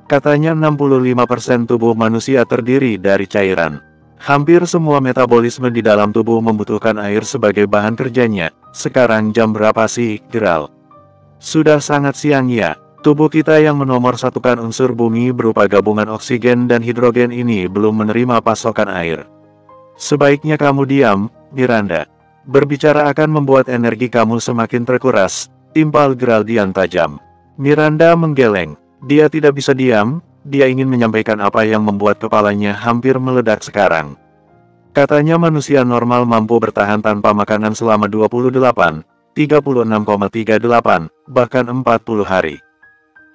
Katanya 65% tubuh manusia terdiri dari cairan. Hampir semua metabolisme di dalam tubuh membutuhkan air sebagai bahan kerjanya. Sekarang jam berapa sih, Geral? Sudah sangat siang ya. Tubuh kita yang menomorsatukan unsur bumi berupa gabungan oksigen dan hidrogen ini belum menerima pasokan air. Sebaiknya kamu diam, Miranda. Berbicara akan membuat energi kamu semakin terkuras, timpal Geraldian tajam. Miranda menggeleng. Dia tidak bisa diam. Dia ingin menyampaikan apa yang membuat kepalanya hampir meledak sekarang. Katanya manusia normal mampu bertahan tanpa makanan selama 28, 36,38, bahkan 40 hari.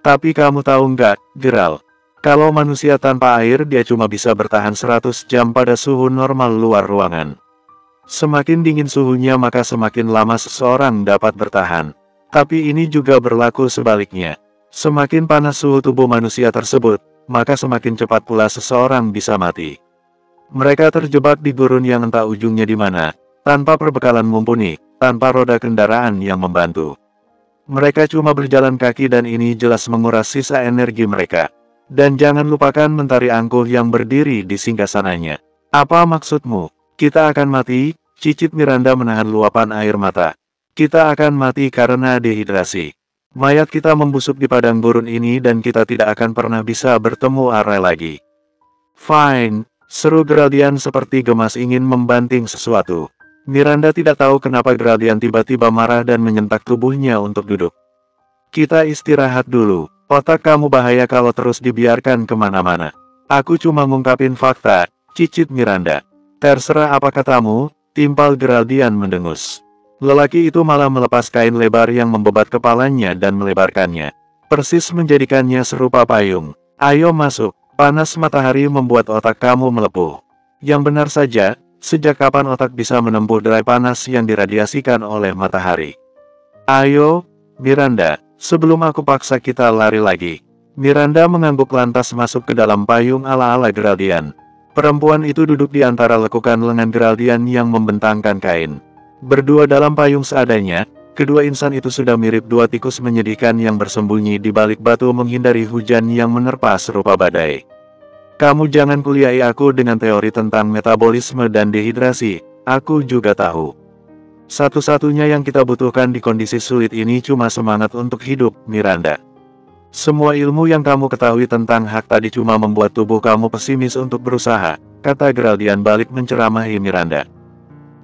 Tapi kamu tahu nggak, Geral? Kalau manusia tanpa air dia cuma bisa bertahan 100 jam pada suhu normal luar ruangan. Semakin dingin suhunya maka semakin lama seseorang dapat bertahan. Tapi ini juga berlaku sebaliknya. Semakin panas suhu tubuh manusia tersebut, maka semakin cepat pula seseorang bisa mati. Mereka terjebak di gurun yang entah ujungnya di mana, tanpa perbekalan mumpuni, tanpa roda kendaraan yang membantu. Mereka cuma berjalan kaki dan ini jelas menguras sisa energi mereka. Dan jangan lupakan Mentari Angkuh yang berdiri di singgasananya. Apa maksudmu? Kita akan mati? Cicit Miranda menahan luapan air mata. Kita akan mati karena dehidrasi. Mayat kita membusuk di padang gurun ini dan kita tidak akan pernah bisa bertemu Arai lagi. Fine, seru Geraldian seperti gemas ingin membanting sesuatu. Miranda tidak tahu kenapa Geraldian tiba-tiba marah dan menyentak tubuhnya untuk duduk. Kita istirahat dulu, otak kamu bahaya kalau terus dibiarkan kemana-mana. Aku cuma ngungkapin fakta, cicit Miranda. Terserah apa katamu, timpal Geraldian mendengus. Lelaki itu malah melepas kain lebar yang membebat kepalanya dan melebarkannya. Persis menjadikannya serupa payung. Ayo masuk, panas matahari membuat otak kamu melepuh. Yang benar saja, sejak kapan otak bisa menempuh derai panas yang diradiasikan oleh matahari? Ayo, Miranda, sebelum aku paksa kita lari lagi. Miranda mengangguk lantas masuk ke dalam payung ala-ala Geraldian. Perempuan itu duduk di antara lekukan lengan Geraldian yang membentangkan kain. Berdua dalam payung seadanya, kedua insan itu sudah mirip dua tikus menyedihkan yang bersembunyi di balik batu menghindari hujan yang menerpa serupa badai. Kamu jangan kuliahi aku dengan teori tentang metabolisme dan dehidrasi, aku juga tahu. Satu-satunya yang kita butuhkan di kondisi sulit ini cuma semangat untuk hidup, Miranda. Semua ilmu yang kamu ketahui tentang hak tadi cuma membuat tubuh kamu pesimis untuk berusaha, kata Geraldian balik menceramahi Miranda.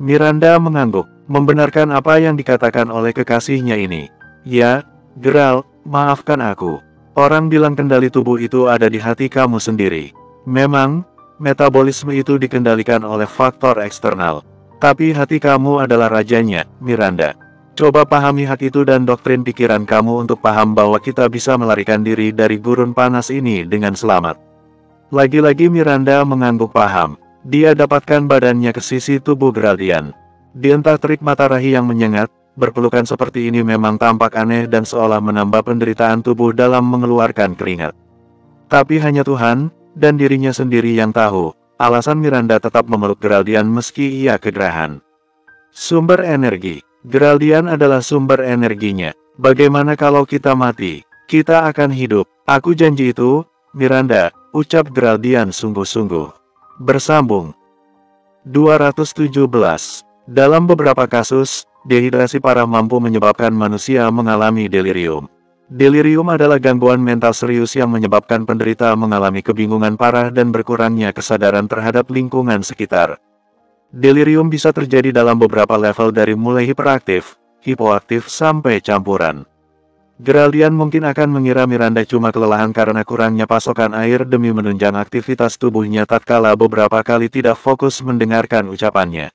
Miranda mengangguk, membenarkan apa yang dikatakan oleh kekasihnya ini. Ya, Geral, maafkan aku. Orang bilang kendali tubuh itu ada di hati kamu sendiri. Memang, metabolisme itu dikendalikan oleh faktor eksternal. Tapi hati kamu adalah rajanya, Miranda. Coba pahami hak itu dan doktrin pikiran kamu untuk paham bahwa kita bisa melarikan diri dari gurun panas ini dengan selamat. Lagi-lagi Miranda mengangguk paham. Dia dapatkan badannya ke sisi tubuh Geraldian. Di entah terik matahari yang menyengat, berpelukan seperti ini memang tampak aneh dan seolah menambah penderitaan tubuh dalam mengeluarkan keringat. Tapi hanya Tuhan, dan dirinya sendiri yang tahu, alasan Miranda tetap memeluk Geraldian meski ia kegerahan. Sumber energi. Geraldian adalah sumber energinya. Bagaimana kalau kita mati? Kita akan hidup. Aku janji itu, Miranda, ucap Geraldian sungguh-sungguh. Bersambung 217. Dalam beberapa kasus, dehidrasi parah mampu menyebabkan manusia mengalami delirium. Delirium adalah gangguan mental serius yang menyebabkan penderita mengalami kebingungan parah dan berkurangnya kesadaran terhadap lingkungan sekitar. Delirium bisa terjadi dalam beberapa level dari mulai hiperaktif, hipoaktif sampai campuran. Geraldian mungkin akan mengira Miranda cuma kelelahan karena kurangnya pasokan air demi menunjang aktivitas tubuhnya tatkala beberapa kali tidak fokus mendengarkan ucapannya.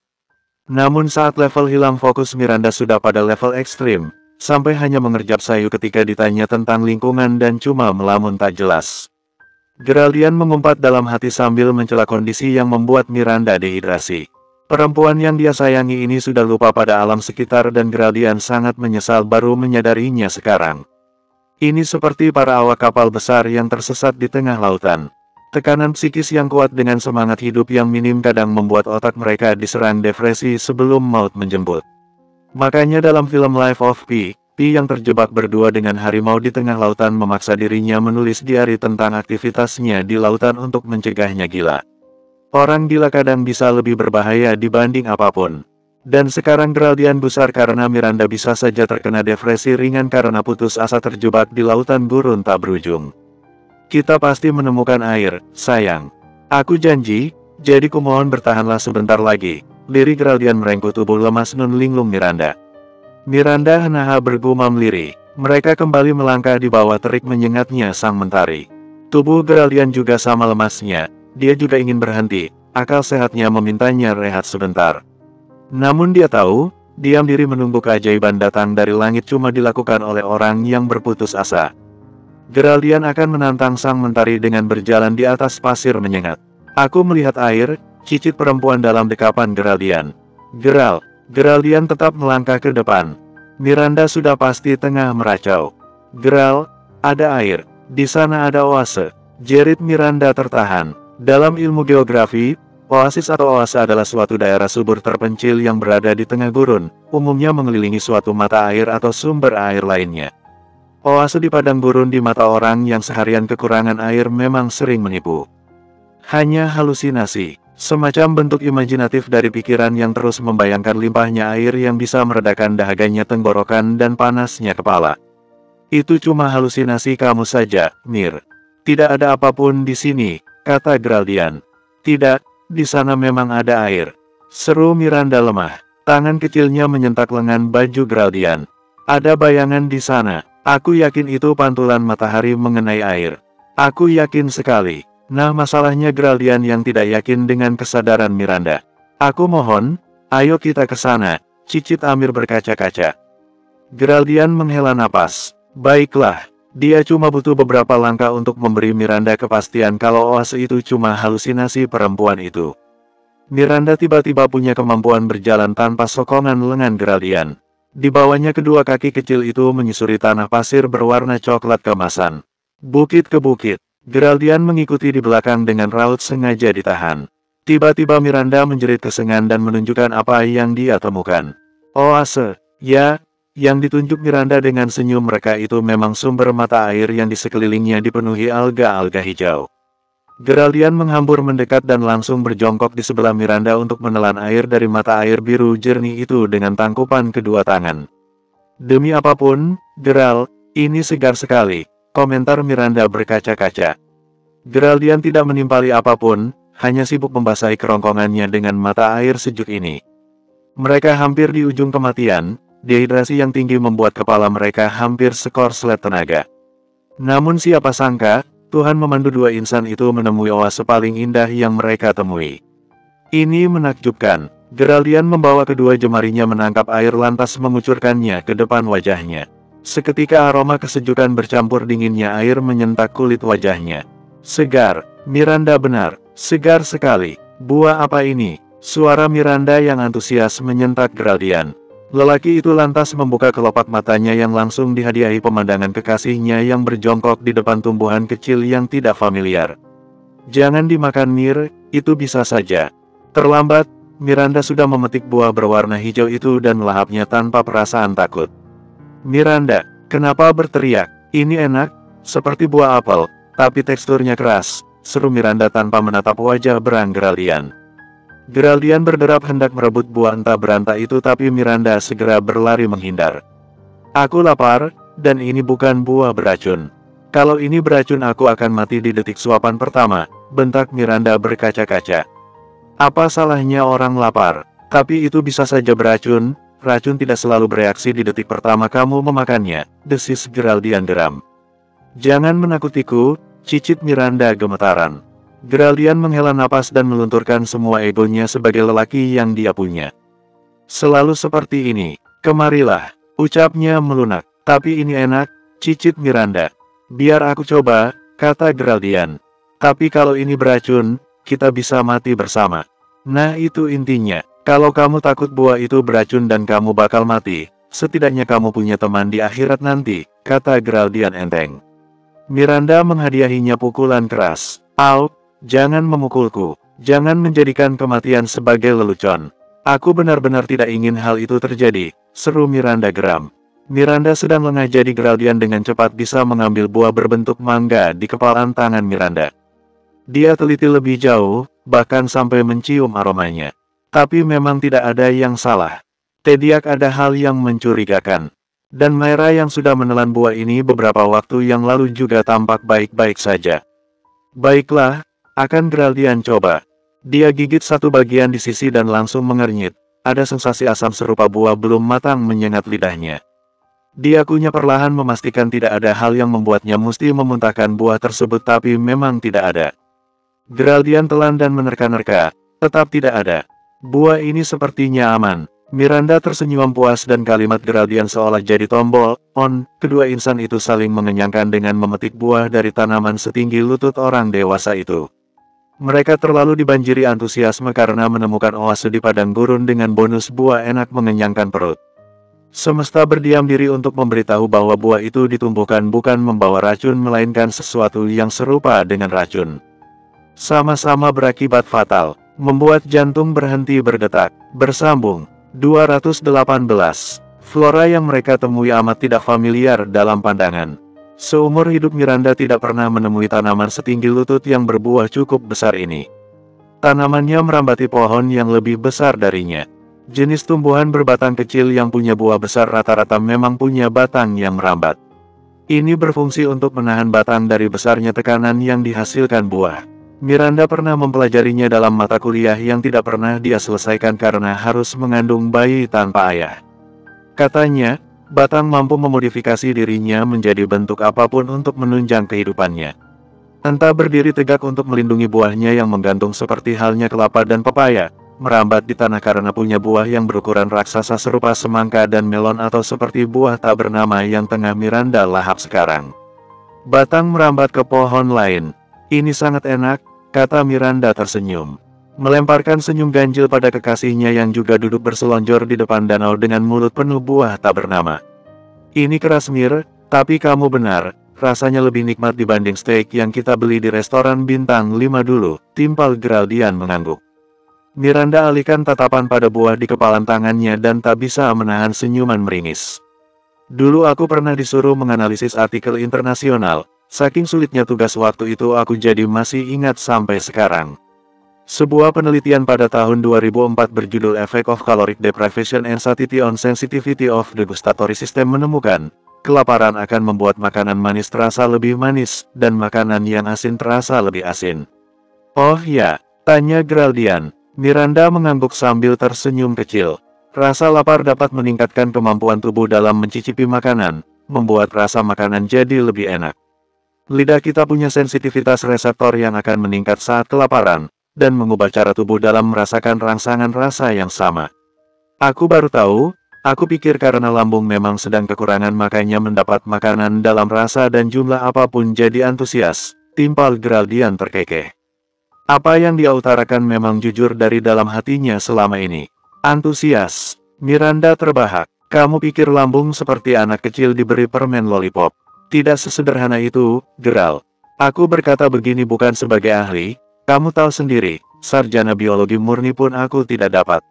Namun saat level hilang fokus Miranda sudah pada level ekstrim, sampai hanya mengerjap sayu ketika ditanya tentang lingkungan dan cuma melamun tak jelas. Geraldian mengumpat dalam hati sambil mencela kondisi yang membuat Miranda dehidrasi. Perempuan yang dia sayangi ini sudah lupa pada alam sekitar dan Geraldian sangat menyesal baru menyadarinya sekarang. Ini seperti para awak kapal besar yang tersesat di tengah lautan. Tekanan psikis yang kuat dengan semangat hidup yang minim kadang membuat otak mereka diserang depresi sebelum maut menjemput. Makanya dalam film Life of Pi, Pi yang terjebak berdua dengan harimau di tengah lautan memaksa dirinya menulis diari tentang aktivitasnya di lautan untuk mencegahnya gila. Orang gila kadang bisa lebih berbahaya dibanding apapun. Dan sekarang Geraldian gusar karena Miranda bisa saja terkena depresi ringan karena putus asa terjebak di lautan gurun tak berujung. Kita pasti menemukan air, sayang. Aku janji, jadi kumohon bertahanlah sebentar lagi. Lirik Geraldian merengkuh tubuh lemas Nun linglung Miranda. Miranda henaha bergumam lirih. Mereka kembali melangkah di bawah terik menyengatnya sang mentari. Tubuh Geraldian juga sama lemasnya. Dia juga ingin berhenti, akal sehatnya memintanya rehat sebentar. Namun dia tahu, diam diri menunggu keajaiban datang dari langit cuma dilakukan oleh orang yang berputus asa. Geraldian akan menantang sang mentari dengan berjalan di atas pasir menyengat. Aku melihat air, cicit perempuan dalam dekapan Geraldian. Geraldian tetap melangkah ke depan. Miranda sudah pasti tengah meracau. Geral, ada air, di sana ada oase. Jerit Miranda tertahan. Dalam ilmu geografi, Oasis atau oase adalah suatu daerah subur terpencil yang berada di tengah gurun, umumnya mengelilingi suatu mata air atau sumber air lainnya. Oase di padang gurun di mata orang yang seharian kekurangan air memang sering menipu. Hanya halusinasi, semacam bentuk imajinatif dari pikiran yang terus membayangkan limpahnya air yang bisa meredakan dahaganya tenggorokan dan panasnya kepala. Itu cuma halusinasi kamu saja, Mir. Tidak ada apapun di sini, kata Geraldian. Tidak. Di sana memang ada air. Seru Miranda lemah. Tangan kecilnya menyentak lengan baju Geraldian. Ada bayangan di sana. Aku yakin itu pantulan matahari mengenai air. Aku yakin sekali. Nah, masalahnya Geraldian yang tidak yakin dengan kesadaran Miranda. Aku mohon, ayo kita ke sana, cicit Amir berkaca-kaca. Geraldian menghela napas. Baiklah. Dia cuma butuh beberapa langkah untuk memberi Miranda kepastian kalau oase itu cuma halusinasi perempuan itu. Miranda tiba-tiba punya kemampuan berjalan tanpa sokongan lengan Geraldian. Di bawahnya kedua kaki kecil itu menyusuri tanah pasir berwarna coklat keemasan. Bukit ke bukit, Geraldian mengikuti di belakang dengan raut sengaja ditahan. Tiba-tiba Miranda menjerit kesengan dan menunjukkan apa yang dia temukan. Oase, ya. Yang ditunjuk Miranda dengan senyum mereka itu memang sumber mata air yang di sekelilingnya dipenuhi alga-alga hijau. Geraldian menghambur mendekat dan langsung berjongkok di sebelah Miranda untuk menelan air dari mata air biru jernih itu dengan tangkupan kedua tangan. Demi apapun, Geral, ini segar sekali, komentar Miranda berkaca-kaca. Geraldian tidak menimpali apapun, hanya sibuk membasahi kerongkongannya dengan mata air sejuk ini. Mereka hampir di ujung kematian. Dehidrasi yang tinggi membuat kepala mereka hampir sekorslet tenaga. Namun siapa sangka, Tuhan memandu dua insan itu menemui oase paling indah yang mereka temui. Ini menakjubkan. Geraldian membawa kedua jemarinya menangkap air lantas mengucurkannya ke depan wajahnya. Seketika aroma kesejukan bercampur dinginnya air menyentak kulit wajahnya. Segar, Miranda benar, segar sekali. Buah apa ini? Suara Miranda yang antusias menyentak Geraldian. Lelaki itu lantas membuka kelopak matanya yang langsung dihadiahi pemandangan kekasihnya yang berjongkok di depan tumbuhan kecil yang tidak familiar. Jangan dimakan Mir, itu bisa saja. Terlambat, Miranda sudah memetik buah berwarna hijau itu dan melahapnya tanpa perasaan takut. Miranda, kenapa berteriak? Ini enak, seperti buah apel, tapi teksturnya keras, seru Miranda tanpa menatap wajah berang Geraldian. Geraldian berderap hendak merebut buah entah berantah itu tapi Miranda segera berlari menghindar. Aku lapar, dan ini bukan buah beracun. Kalau ini beracun aku akan mati di detik suapan pertama, bentak Miranda berkaca-kaca. Apa salahnya orang lapar? Tapi itu bisa saja beracun, racun tidak selalu bereaksi di detik pertama kamu memakannya, desis Geraldian geram. Jangan menakutiku, cicit Miranda gemetaran. Geraldian menghela napas dan melunturkan semua egonya sebagai lelaki yang dia punya. Selalu seperti ini, kemarilah, ucapnya melunak. Tapi ini enak, cicit Miranda. Biar aku coba, kata Geraldian. Tapi kalau ini beracun, kita bisa mati bersama. Nah itu intinya, kalau kamu takut buah itu beracun dan kamu bakal mati, setidaknya kamu punya teman di akhirat nanti, kata Geraldian enteng. Miranda menghadiahinya pukulan keras. Au! Jangan memukulku, jangan menjadikan kematian sebagai lelucon. Aku benar-benar tidak ingin hal itu terjadi, seru Miranda geram. Miranda sedang lengah jadi Geraldian dengan cepat bisa mengambil buah berbentuk mangga di kepalan tangan Miranda. Dia teliti lebih jauh, bahkan sampai mencium aromanya. Tapi memang tidak ada yang salah. Tidak ada hal yang mencurigakan. Dan Myra yang sudah menelan buah ini beberapa waktu yang lalu juga tampak baik-baik saja. Baiklah. Akan Geraldian coba. Dia gigit satu bagian di sisi dan langsung mengernyit. Ada sensasi asam serupa buah belum matang menyengat lidahnya. Dia kunyah perlahan memastikan tidak ada hal yang membuatnya mesti memuntahkan buah tersebut tapi memang tidak ada. Geraldian telan dan menerka-nerka. Tetap tidak ada. Buah ini sepertinya aman. Miranda tersenyum puas dan kalimat Geraldian seolah jadi tombol on. Kedua insan itu saling mengenyangkan dengan memetik buah dari tanaman setinggi lutut orang dewasa itu. Mereka terlalu dibanjiri antusiasme karena menemukan oase di padang gurun dengan bonus buah enak mengenyangkan perut. Semesta berdiam diri untuk memberitahu bahwa buah itu ditumbuhkan bukan membawa racun melainkan sesuatu yang serupa dengan racun. Sama-sama berakibat fatal. membuat jantung berhenti berdetak. Bersambung. 218. Flora yang mereka temui amat tidak familiar dalam pandangan. Seumur hidup Miranda tidak pernah menemui tanaman setinggi lutut yang berbuah cukup besar ini. Tanamannya merambati pohon yang lebih besar darinya. Jenis tumbuhan berbatang kecil yang punya buah besar rata-rata memang punya batang yang merambat. Ini berfungsi untuk menahan batang dari besarnya tekanan yang dihasilkan buah. Miranda pernah mempelajarinya dalam mata kuliah yang tidak pernah dia selesaikan karena harus mengandung bayi tanpa ayah. Katanya, batang mampu memodifikasi dirinya menjadi bentuk apapun untuk menunjang kehidupannya. Entah berdiri tegak untuk melindungi buahnya yang menggantung seperti halnya kelapa dan pepaya, merambat di tanah karena punya buah yang berukuran raksasa serupa semangka dan melon, atau seperti buah tak bernama yang tengah Miranda lahap sekarang. Batang merambat ke pohon lain. Ini sangat enak, kata Miranda tersenyum. Melemparkan senyum ganjil pada kekasihnya yang juga duduk berselonjor di depan danau dengan mulut penuh buah tak bernama. Ini keras Mir, tapi kamu benar, rasanya lebih nikmat dibanding steak yang kita beli di restoran bintang 5 dulu, timpal Geraldian mengangguk. Miranda alihkan tatapan pada buah di kepalan tangannya dan tak bisa menahan senyuman meringis. Dulu aku pernah disuruh menganalisis artikel internasional, saking sulitnya tugas waktu itu aku jadi masih ingat sampai sekarang. Sebuah penelitian pada tahun 2004 berjudul Effect of Caloric Deprivation and Satiety on Sensitivity of the Gustatory System menemukan, kelaparan akan membuat makanan manis terasa lebih manis, dan makanan yang asin terasa lebih asin. Oh ya, tanya Geraldian. Miranda mengangguk sambil tersenyum kecil. Rasa lapar dapat meningkatkan kemampuan tubuh dalam mencicipi makanan, membuat rasa makanan jadi lebih enak. Lidah kita punya sensitivitas reseptor yang akan meningkat saat kelaparan, dan mengubah cara tubuh dalam merasakan rangsangan rasa yang sama. Aku baru tahu, aku pikir karena lambung memang sedang kekurangan makanya mendapat makanan dalam rasa dan jumlah apapun jadi antusias, timpal Geraldian terkekeh. Apa yang dia utarakan memang jujur dari dalam hatinya selama ini. Antusias. Miranda terbahak. Kamu pikir lambung seperti anak kecil diberi permen lollipop. Tidak sesederhana itu, Geral. Aku berkata begini bukan sebagai ahli, kamu tahu sendiri, sarjana biologi murni pun aku tidak dapat.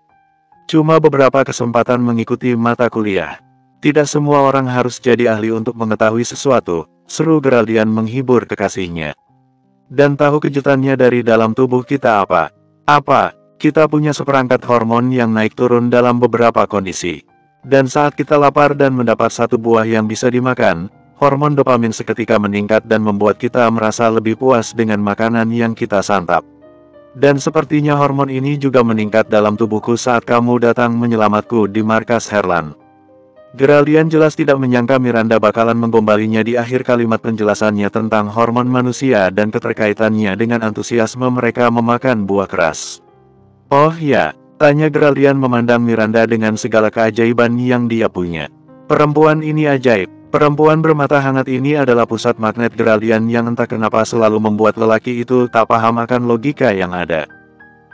Cuma beberapa kesempatan mengikuti mata kuliah. Tidak semua orang harus jadi ahli untuk mengetahui sesuatu, seru Geraldian menghibur kekasihnya. Dan tahu kejutannya dari dalam tubuh kita apa? Apa? Kita punya seperangkat hormon yang naik turun dalam beberapa kondisi. Dan saat kita lapar dan mendapat satu buah yang bisa dimakan, hormon dopamin seketika meningkat dan membuat kita merasa lebih puas dengan makanan yang kita santap. Dan sepertinya hormon ini juga meningkat dalam tubuhku saat kamu datang menyelamatku di markas Herlan. Geraldian jelas tidak menyangka Miranda bakalan menggombalinya di akhir kalimat penjelasannya tentang hormon manusia dan keterkaitannya dengan antusiasme mereka memakan buah keras. Oh ya, tanya Geraldian memandang Miranda dengan segala keajaiban yang dia punya. Perempuan ini ajaib. Perempuan bermata hangat ini adalah pusat magnet Geraldian yang entah kenapa selalu membuat lelaki itu tak paham akan logika yang ada.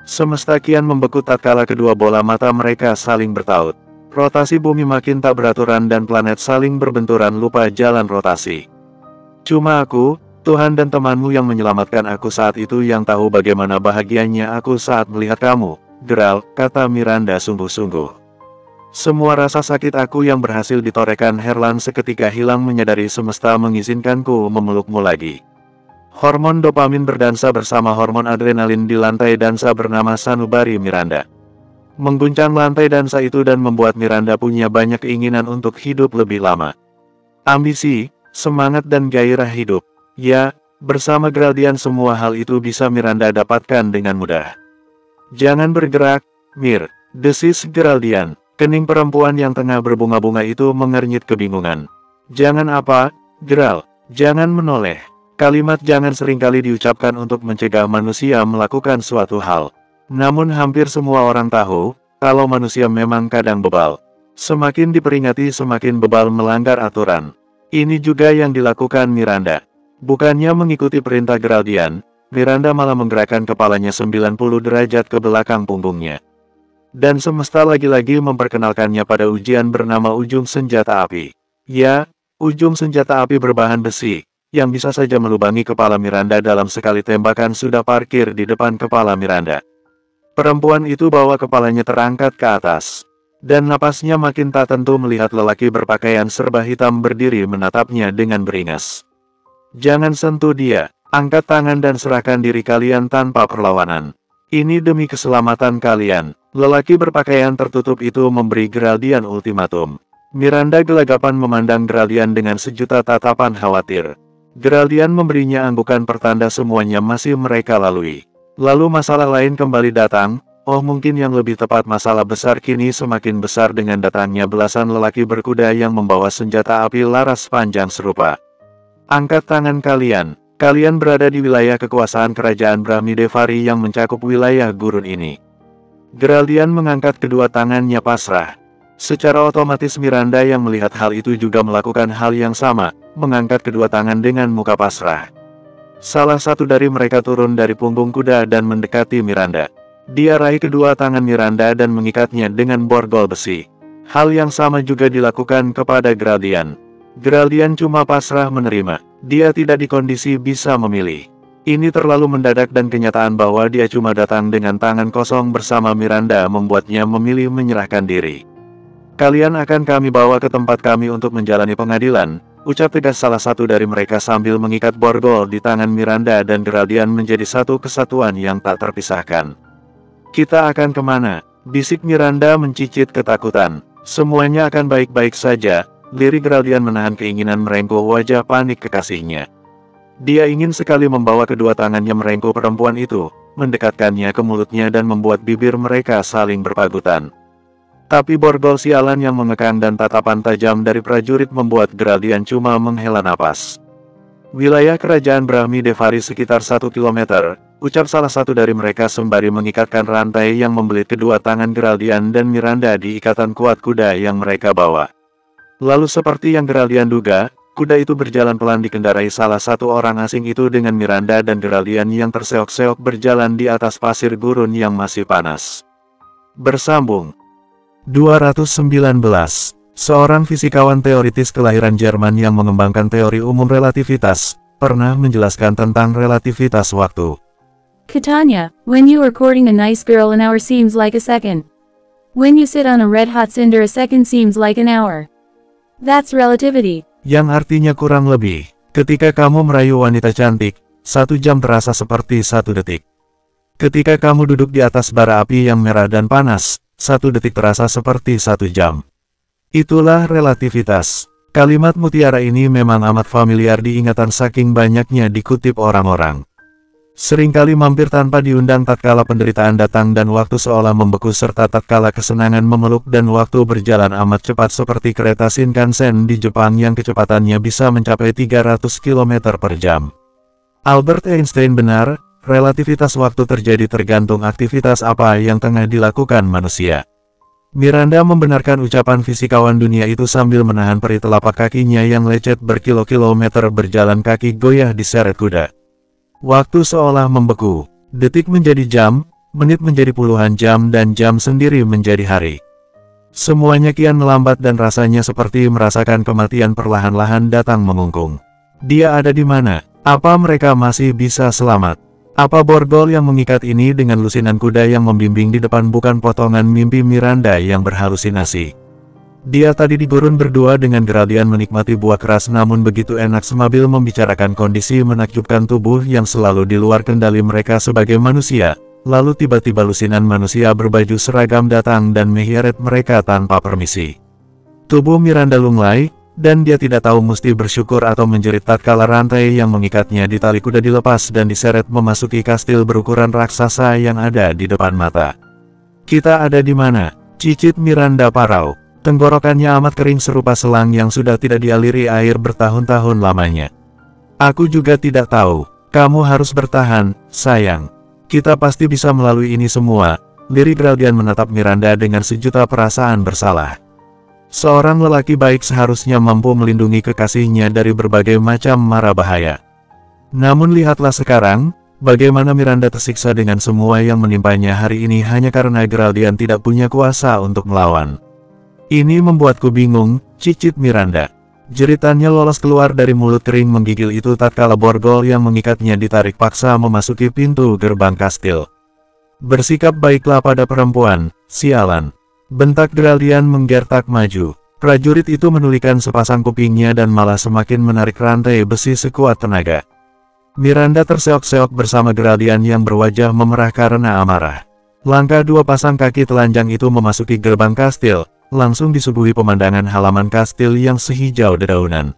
Semesta kian membeku tatkala kedua bola mata mereka saling bertaut. Rotasi bumi makin tak beraturan dan planet saling berbenturan lupa jalan rotasi. Cuma aku, Tuhan dan temanmu yang menyelamatkan aku saat itu yang tahu bagaimana bahagianya aku saat melihat kamu, Geral, kata Miranda sungguh-sungguh. Semua rasa sakit aku yang berhasil ditorekan Herlan seketika hilang menyadari semesta mengizinkanku memelukmu lagi. Hormon dopamin berdansa bersama hormon adrenalin di lantai dansa bernama sanubari Miranda. Mengguncang lantai dansa itu dan membuat Miranda punya banyak keinginan untuk hidup lebih lama. Ambisi, semangat dan gairah hidup. Ya, bersama Geraldian semua hal itu bisa Miranda dapatkan dengan mudah. Jangan bergerak, Mir, desis Geraldian. Kening perempuan yang tengah berbunga-bunga itu mengernyit kebingungan. Jangan apa, Geral, jangan menoleh. Kalimat jangan seringkali diucapkan untuk mencegah manusia melakukan suatu hal. Namun hampir semua orang tahu, kalau manusia memang kadang bebal. Semakin diperingati semakin bebal melanggar aturan. Ini juga yang dilakukan Miranda. Bukannya mengikuti perintah Geraldian, Miranda malah menggerakkan kepalanya 90 derajat ke belakang punggungnya. Dan semesta lagi-lagi memperkenalkannya pada ujian bernama ujung senjata api. Ya, ujung senjata api berbahan besi, yang bisa saja melubangi kepala Miranda dalam sekali tembakan sudah parkir di depan kepala Miranda. Perempuan itu bawa kepalanya terangkat ke atas. Dan napasnya makin tak tentu melihat lelaki berpakaian serba hitam berdiri menatapnya dengan beringas. Jangan sentuh dia, angkat tangan dan serahkan diri kalian tanpa perlawanan. Ini demi keselamatan kalian. Lelaki berpakaian tertutup itu memberi Geraldian ultimatum. Miranda gelagapan memandang Geraldian dengan sejuta tatapan khawatir. Geraldian memberinya anggukan pertanda semuanya masih mereka lalui. Lalu masalah lain kembali datang, mungkin yang lebih tepat masalah besar kini semakin besar dengan datangnya belasan lelaki berkuda yang membawa senjata api laras panjang serupa. Angkat tangan kalian, kalian berada di wilayah kekuasaan kerajaan Brahmidevari yang mencakup wilayah gurun ini. Geraldian mengangkat kedua tangannya pasrah. Secara otomatis Miranda yang melihat hal itu juga melakukan hal yang sama, mengangkat kedua tangan dengan muka pasrah. Salah satu dari mereka turun dari punggung kuda dan mendekati Miranda. Dia raih kedua tangan Miranda dan mengikatnya dengan borgol besi. Hal yang sama juga dilakukan kepada Geraldian. Geraldian cuma pasrah menerima. Dia tidak di kondisi bisa memilih. Ini terlalu mendadak dan kenyataan bahwa dia cuma datang dengan tangan kosong bersama Miranda membuatnya memilih menyerahkan diri. Kalian akan kami bawa ke tempat kami untuk menjalani pengadilan, ucap tegas salah satu dari mereka sambil mengikat borgol di tangan Miranda dan Geraldian menjadi satu kesatuan yang tak terpisahkan. Kita akan kemana? Bisik Miranda mencicit ketakutan. Semuanya akan baik-baik saja, lirik Geraldian menahan keinginan merengkuh wajah panik kekasihnya. Dia ingin sekali membawa kedua tangannya merengkuh perempuan itu, mendekatkannya ke mulutnya dan membuat bibir mereka saling berpagutan. Tapi borgol sialan yang mengekang dan tatapan tajam dari prajurit membuat Geraldian cuma menghela napas. Wilayah kerajaan Brahmidevari sekitar 1 kilometer, ucap salah satu dari mereka sembari mengikatkan rantai yang membelit kedua tangan Geraldian dan Miranda di ikatan kuat kuda yang mereka bawa. Lalu seperti yang Geraldian duga, kuda itu berjalan pelan dikendarai salah satu orang asing itu dengan Miranda dan Geraldian yang terseok-seok berjalan di atas pasir gurun yang masih panas. Bersambung 219. Seorang fisikawan teoritis kelahiran Jerman yang mengembangkan teori umum relativitas, pernah menjelaskan tentang relativitas waktu. Katanya, when you are courting a nice girl an hour seems like a second. When you sit on a red-hot cinder a second seems like an hour. That's relativity. Yang artinya kurang lebih, ketika kamu merayu wanita cantik, 1 jam terasa seperti 1 detik. Ketika kamu duduk di atas bara api yang merah dan panas, 1 detik terasa seperti 1 jam. Itulah relativitas. Kalimat mutiara ini memang amat familiar diingatan saking banyaknya dikutip orang-orang. Seringkali mampir tanpa diundang tatkala penderitaan datang dan waktu seolah membeku serta tatkala kesenangan memeluk dan waktu berjalan amat cepat seperti kereta Shinkansen di Jepang yang kecepatannya bisa mencapai 300 km per jam. Albert Einstein benar, relativitas waktu terjadi tergantung aktivitas apa yang tengah dilakukan manusia. Miranda membenarkan ucapan fisikawan dunia itu sambil menahan perih telapak kakinya yang lecet berkilo-kilometer berjalan kaki goyah diseret kuda. Waktu seolah membeku, detik menjadi jam, menit menjadi puluhan jam dan jam sendiri menjadi hari. Semuanya kian melambat dan rasanya seperti merasakan kematian perlahan-lahan datang mengungkung. Dia ada di mana? Apa mereka masih bisa selamat? Apa borgol yang mengikat ini dengan lusinan kuda yang membimbing di depan bukan potongan mimpi Miranda yang berhalusinasi? Dia tadi di gurun berdua dengan Geraldian menikmati buah keras namun begitu enak sambil membicarakan kondisi menakjubkan tubuh yang selalu di luar kendali mereka sebagai manusia. Lalu tiba-tiba lusinan manusia berbaju seragam datang dan menyeret mereka tanpa permisi. Tubuh Miranda lunglai, dan dia tidak tahu mesti bersyukur atau menjerit tatkala rantai yang mengikatnya di tali kuda dilepas dan diseret memasuki kastil berukuran raksasa yang ada di depan mata. Kita ada di mana? Cicit Miranda parau. Tenggorokannya amat kering serupa selang yang sudah tidak dialiri air bertahun-tahun lamanya. Aku juga tidak tahu. Kamu harus bertahan, sayang. Kita pasti bisa melalui ini semua. Lirik Geraldian menatap Miranda dengan sejuta perasaan bersalah. Seorang lelaki baik seharusnya mampu melindungi kekasihnya dari berbagai macam mara bahaya. Namun lihatlah sekarang, bagaimana Miranda tersiksa dengan semua yang menimpanya hari ini hanya karena Geraldian tidak punya kuasa untuk melawan. Ini membuatku bingung, cicit Miranda. Jeritannya lolos keluar dari mulut kering menggigil itu tatkala borgol yang mengikatnya ditarik paksa memasuki pintu gerbang kastil. Bersikap baiklah pada perempuan, sialan. Bentak Geraldian menggertak maju. Prajurit itu menulikan sepasang kupingnya dan malah semakin menarik rantai besi sekuat tenaga. Miranda terseok-seok bersama Geraldian yang berwajah memerah karena amarah. Langkah dua pasang kaki telanjang itu memasuki gerbang kastil, langsung disuguhi pemandangan halaman kastil yang sehijau dedaunan.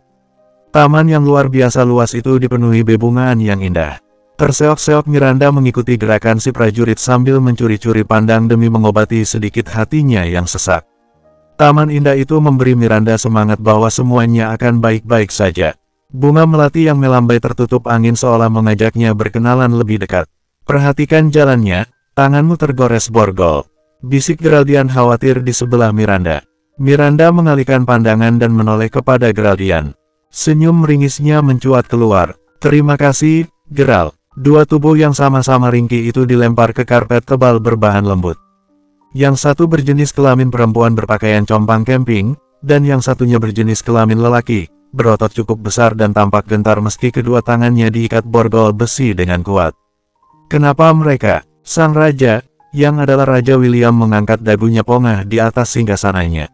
Taman yang luar biasa luas itu dipenuhi bebungaan yang indah. Terseok-seok Miranda mengikuti gerakan si prajurit sambil mencuri-curi pandang demi mengobati sedikit hatinya yang sesak. Taman indah itu memberi Miranda semangat bahwa semuanya akan baik-baik saja. Bunga melati yang melambai tertutup angin seolah mengajaknya berkenalan lebih dekat. Perhatikan jalannya, tanganmu tergores borgol. Bisik Geraldian khawatir di sebelah Miranda. Miranda mengalihkan pandangan dan menoleh kepada Geraldian. Senyum ringisnya mencuat keluar. Terima kasih, Geral. Dua tubuh yang sama-sama ringkih itu dilempar ke karpet tebal berbahan lembut. Yang satu berjenis kelamin perempuan berpakaian compang camping, dan yang satunya berjenis kelamin lelaki, berotot cukup besar dan tampak gentar meski kedua tangannya diikat borgol besi dengan kuat. Kenapa mereka? Sang Raja, yang adalah Raja William mengangkat dagunya pongah di atas singgasananya.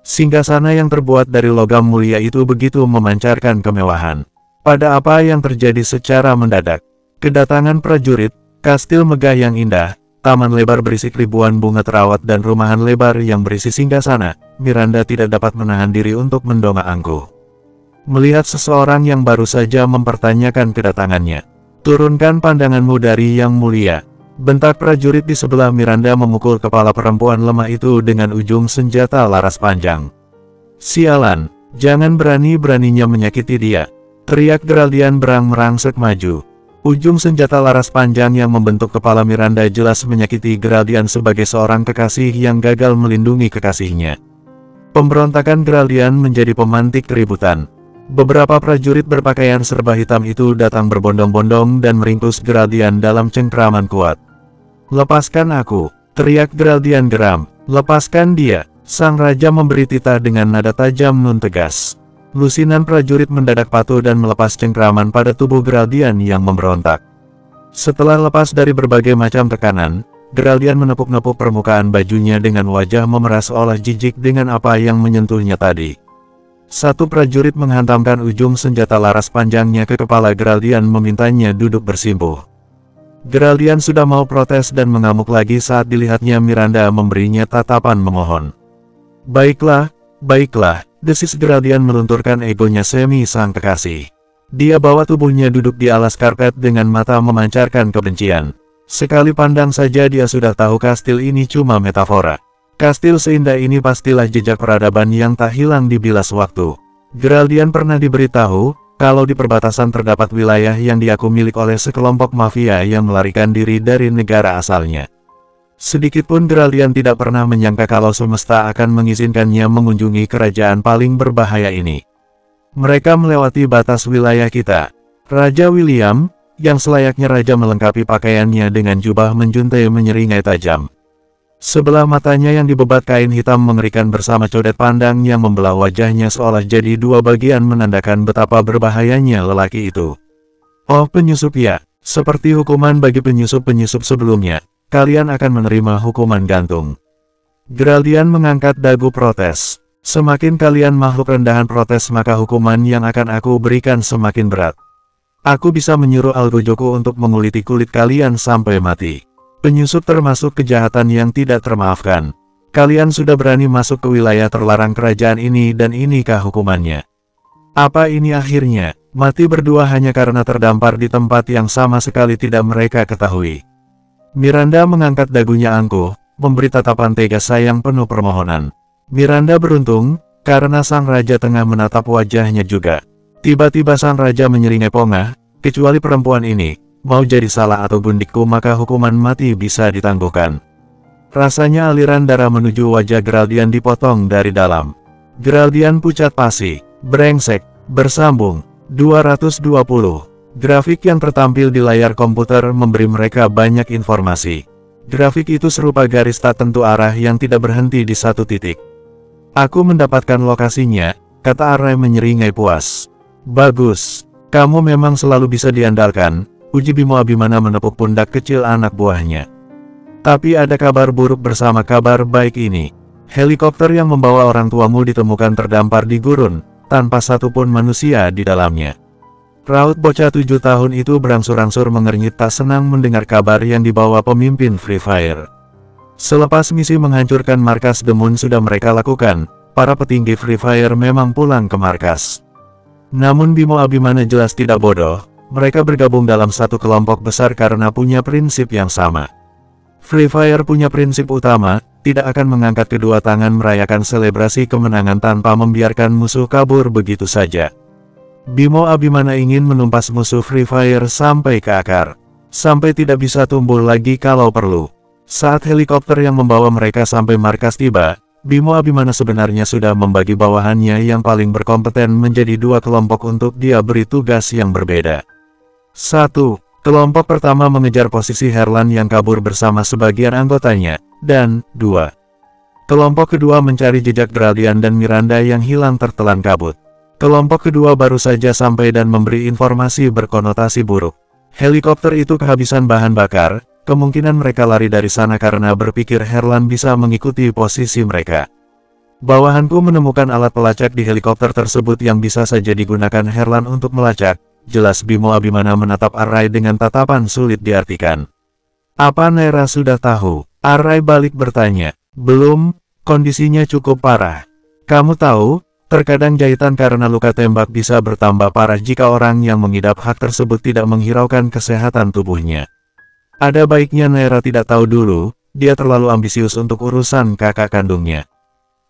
Singgasana yang terbuat dari logam mulia itu begitu memancarkan kemewahan. Pada apa yang terjadi secara mendadak? Kedatangan prajurit, kastil megah yang indah, taman lebar berisik ribuan bunga terawat dan rumahan lebar yang berisi singgasana, Miranda tidak dapat menahan diri untuk mendongak angkuh. Melihat seseorang yang baru saja mempertanyakan kedatangannya. Turunkan pandanganmu dari yang mulia. Bentak prajurit di sebelah Miranda memukul kepala perempuan lemah itu dengan ujung senjata laras panjang. Sialan, jangan berani-beraninya menyakiti dia. Teriak Geraldian berang merangsek maju. Ujung senjata laras panjang yang membentuk kepala Miranda jelas menyakiti Geraldian sebagai seorang kekasih yang gagal melindungi kekasihnya. Pemberontakan Geraldian menjadi pemantik keributan. Beberapa prajurit berpakaian serba hitam itu datang berbondong-bondong dan meringkus Geraldian dalam cengkraman kuat. Lepaskan aku, teriak Geraldian geram. Lepaskan dia. Sang Raja memberi titah dengan nada tajam nun tegas. Lusinan prajurit mendadak patuh dan melepas cengkraman pada tubuh Geraldian yang memberontak. Setelah lepas dari berbagai macam tekanan, Geraldian menepuk-nepuk permukaan bajunya dengan wajah memeras seolah jijik dengan apa yang menyentuhnya tadi. Satu prajurit menghantamkan ujung senjata laras panjangnya ke kepala Geraldian memintanya duduk bersimpuh. Geraldian sudah mau protes dan mengamuk lagi saat dilihatnya Miranda memberinya tatapan memohon. Baiklah, baiklah. Desis Geraldian melunturkan egonya semi sang kekasih. Dia bawa tubuhnya duduk di alas karpet dengan mata memancarkan kebencian. Sekali pandang saja dia sudah tahu kastil ini cuma metafora. Kastil seindah ini pastilah jejak peradaban yang tak hilang dibilas waktu. Geraldian pernah diberitahu, kalau di perbatasan terdapat wilayah yang diaku milik oleh sekelompok mafia yang melarikan diri dari negara asalnya. Sedikitpun Geraldian tidak pernah menyangka kalau semesta akan mengizinkannya mengunjungi kerajaan paling berbahaya ini. Mereka melewati batas wilayah kita. Raja William, yang selayaknya raja melengkapi pakaiannya dengan jubah menjuntai menyeringai tajam. Sebelah matanya yang dibebat kain hitam mengerikan bersama codet pandang yang membelah wajahnya seolah jadi dua bagian menandakan betapa berbahayanya lelaki itu. Oh penyusup ya, seperti hukuman bagi penyusup-penyusup sebelumnya. Kalian akan menerima hukuman gantung. Geraldian mengangkat dagu protes. Semakin kalian makhluk rendahan protes maka hukuman yang akan aku berikan semakin berat. Aku bisa menyuruh Algojoku untuk menguliti kulit kalian sampai mati. Penyusup termasuk kejahatan yang tidak termaafkan. Kalian sudah berani masuk ke wilayah terlarang kerajaan ini dan inikah hukumannya? Apa ini akhirnya? Mati berdua hanya karena terdampar di tempat yang sama sekali tidak mereka ketahui. Miranda mengangkat dagunya angkuh, memberi tatapan tegas sayang penuh permohonan. Miranda beruntung, karena sang raja tengah menatap wajahnya juga. Tiba-tiba sang raja menyeringai pongah, kecuali perempuan ini, mau jadi salah atau gundikku maka hukuman mati bisa ditangguhkan. Rasanya aliran darah menuju wajah Geraldian dipotong dari dalam. Geraldian pucat pasi, brengsek, bersambung, 220. Grafik yang tertampil di layar komputer memberi mereka banyak informasi. Grafik itu serupa garis tak tentu arah yang tidak berhenti di satu titik. Aku mendapatkan lokasinya, kata Arai menyeringai puas. Bagus, kamu memang selalu bisa diandalkan, uji Bimo Abimana menepuk pundak kecil anak buahnya. Tapi ada kabar buruk bersama kabar baik ini. Helikopter yang membawa orang tuamu ditemukan terdampar di gurun, tanpa satupun manusia di dalamnya. Raut bocah 7 tahun itu berangsur-angsur mengernyit tak senang mendengar kabar yang dibawa pemimpin Free Fire. Selepas misi menghancurkan markas The Moon sudah mereka lakukan, para petinggi Free Fire memang pulang ke markas. Namun Bimo Abimana jelas tidak bodoh, mereka bergabung dalam satu kelompok besar karena punya prinsip yang sama. Free Fire punya prinsip utama, tidak akan mengangkat kedua tangan merayakan selebrasi kemenangan tanpa membiarkan musuh kabur begitu saja. Bimo Abimana ingin menumpas musuh Free Fire sampai ke akar, sampai tidak bisa tumbuh lagi kalau perlu. Saat helikopter yang membawa mereka sampai markas tiba, Bimo Abimana sebenarnya sudah membagi bawahannya yang paling berkompeten menjadi 2 kelompok untuk dia beri tugas yang berbeda. 1. Kelompok pertama mengejar posisi Herlan yang kabur bersama sebagian anggotanya, dan 2. Kelompok kedua mencari jejak Geraldian dan Miranda yang hilang tertelan kabut. Kelompok kedua baru saja sampai dan memberi informasi berkonotasi buruk. Helikopter itu kehabisan bahan bakar. Kemungkinan mereka lari dari sana karena berpikir Herlan bisa mengikuti posisi mereka. Bawahanku menemukan alat pelacak di helikopter tersebut yang bisa saja digunakan Herlan untuk melacak. Jelas Bimo Abimana menatap Arai dengan tatapan sulit diartikan. Apa Naira sudah tahu? Arai balik bertanya. Belum, kondisinya cukup parah. Kamu tahu, terkadang jahitan karena luka tembak bisa bertambah parah jika orang yang mengidap hak tersebut tidak menghiraukan kesehatan tubuhnya. Ada baiknya Naira tidak tahu dulu, dia terlalu ambisius untuk urusan kakak kandungnya.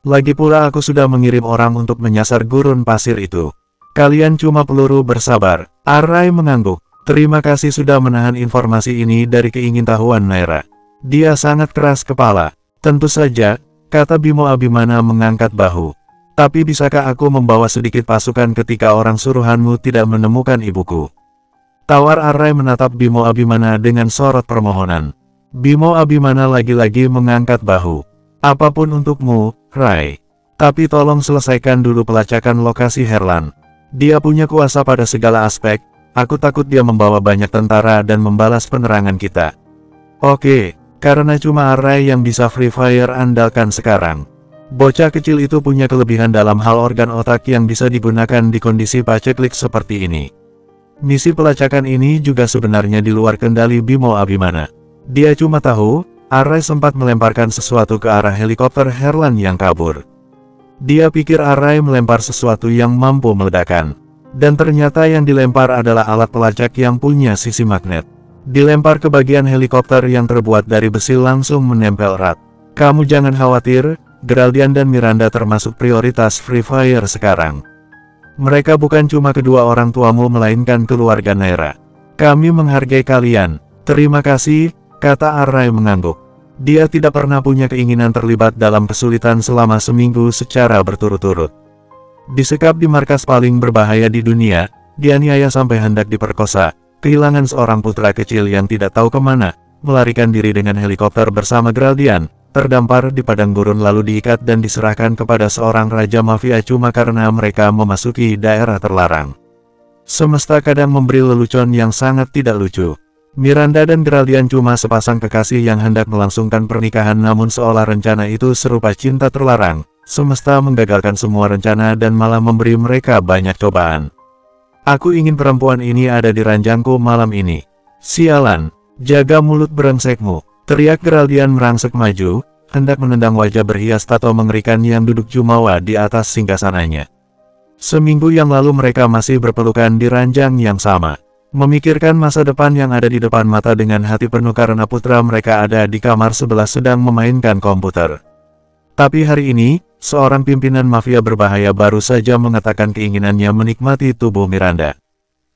Lagi pula aku sudah mengirim orang untuk menyasar gurun pasir itu. Kalian cuma peluru bersabar. Arai mengangguk. Terima kasih sudah menahan informasi ini dari keingintahuan Naira. Dia sangat keras kepala. Tentu saja, kata Bimo Abimana mengangkat bahu. Tapi bisakah aku membawa sedikit pasukan ketika orang suruhanmu tidak menemukan ibuku? Tawar Arai menatap Bimo Abimana dengan sorot permohonan. Bimo Abimana lagi-lagi mengangkat bahu. Apapun untukmu, Rai. Tapi tolong selesaikan dulu pelacakan lokasi Herlan. Dia punya kuasa pada segala aspek, aku takut dia membawa banyak tentara dan membalas penerangan kita. Oke, karena cuma Arai yang bisa Free Fire andalkan sekarang. Bocah kecil itu punya kelebihan dalam hal organ otak yang bisa digunakan di kondisi paceklik seperti ini. Misi pelacakan ini juga sebenarnya di luar kendali Bimo Abimana. Dia cuma tahu, Arai sempat melemparkan sesuatu ke arah helikopter Herlan yang kabur. Dia pikir Arai melempar sesuatu yang mampu meledakkan. Dan ternyata yang dilempar adalah alat pelacak yang punya sisi magnet. Dilempar ke bagian helikopter yang terbuat dari besi langsung menempel erat. Kamu jangan khawatir, Geraldian dan Miranda termasuk prioritas Free Fire sekarang. Mereka bukan cuma kedua orang tuamu melainkan keluarga Naira. Kami menghargai kalian. Terima kasih, kata Arai mengangguk. Dia tidak pernah punya keinginan terlibat dalam kesulitan selama seminggu secara berturut-turut. Disekap di markas paling berbahaya di dunia, dianiaya sampai hendak diperkosa, kehilangan seorang putra kecil yang tidak tahu kemana, melarikan diri dengan helikopter bersama Geraldian, terdampar di padang gurun lalu diikat dan diserahkan kepada seorang raja mafia cuma karena mereka memasuki daerah terlarang. Semesta kadang memberi lelucon yang sangat tidak lucu. Miranda dan Geraldian cuma sepasang kekasih yang hendak melangsungkan pernikahan namun seolah rencana itu serupa cinta terlarang. Semesta menggagalkan semua rencana dan malah memberi mereka banyak cobaan. Aku ingin perempuan ini ada di ranjangku malam ini. Sialan, jaga mulut brengsekmu. Teriak Geraldian merangsek maju, hendak menendang wajah berhias tato mengerikan yang duduk jumawa di atas singgasananya. Seminggu yang lalu mereka masih berpelukan di ranjang yang sama. Memikirkan masa depan yang ada di depan mata dengan hati penuh karena putra mereka ada di kamar sebelah sedang memainkan komputer. Tapi hari ini, seorang pimpinan mafia berbahaya baru saja mengatakan keinginannya menikmati tubuh Miranda.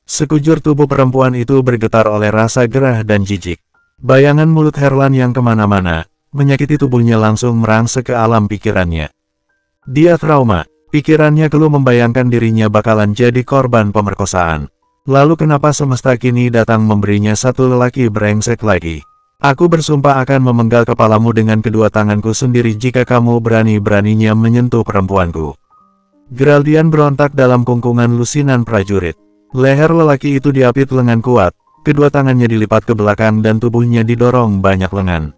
Sekujur tubuh perempuan itu bergetar oleh rasa gerah dan jijik. Bayangan mulut Herlan yang kemana-mana, menyakiti tubuhnya langsung merangsek ke alam pikirannya. Dia trauma, pikirannya keluh membayangkan dirinya bakalan jadi korban pemerkosaan. Lalu kenapa semesta kini datang memberinya satu lelaki brengsek lagi? Aku bersumpah akan memenggal kepalamu dengan kedua tanganku sendiri jika kamu berani-beraninya menyentuh perempuanku. Geraldian berontak dalam kungkungan lusinan prajurit. Leher lelaki itu diapit lengan kuat. Kedua tangannya dilipat ke belakang dan tubuhnya didorong banyak lengan.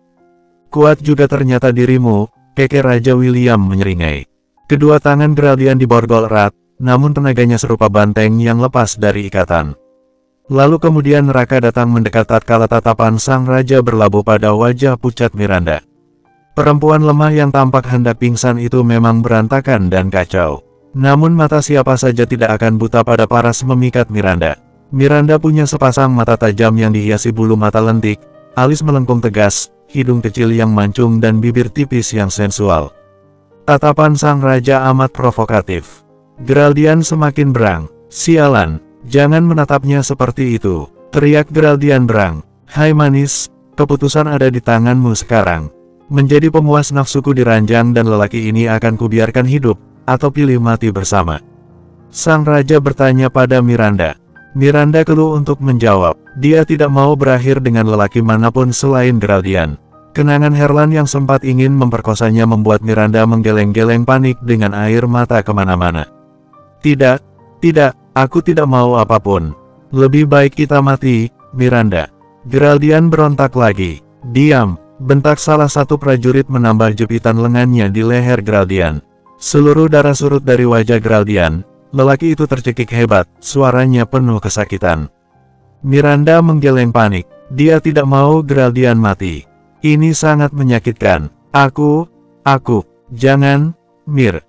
Kuat juga ternyata dirimu, keke Raja William menyeringai. Kedua tangan Geraldian diborgol erat, namun tenaganya serupa banteng yang lepas dari ikatan. Lalu kemudian neraka datang mendekat tatkala tatapan sang raja berlabuh pada wajah pucat Miranda. Perempuan lemah yang tampak hendak pingsan itu memang berantakan dan kacau. Namun mata siapa saja tidak akan buta pada paras memikat Miranda. Miranda punya sepasang mata tajam yang dihiasi bulu mata lentik, alis melengkung tegas, hidung kecil yang mancung dan bibir tipis yang sensual. Tatapan sang raja amat provokatif. Geraldian semakin berang. Sialan, jangan menatapnya seperti itu, teriak Geraldian berang. Hai manis, keputusan ada di tanganmu sekarang. Menjadi pemuas nafsuku diranjang dan lelaki ini akan kubiarkan hidup, atau pilih mati bersama. Sang raja bertanya pada Miranda. Miranda keluh untuk menjawab. Dia tidak mau berakhir dengan lelaki manapun selain Geraldian. Kenangan Herlan yang sempat ingin memperkosanya membuat Miranda menggeleng-geleng panik dengan air mata kemana-mana. Tidak, aku tidak mau apapun. Lebih baik kita mati, Miranda. Geraldian berontak lagi. Diam, bentak salah satu prajurit menambah jepitan lengannya di leher Geraldian. Seluruh darah surut dari wajah Geraldian. Lelaki itu tercekik hebat, suaranya penuh kesakitan. Miranda menggeleng panik. Dia tidak mau Geraldian mati. Ini sangat menyakitkan. Aku, jangan, Mir,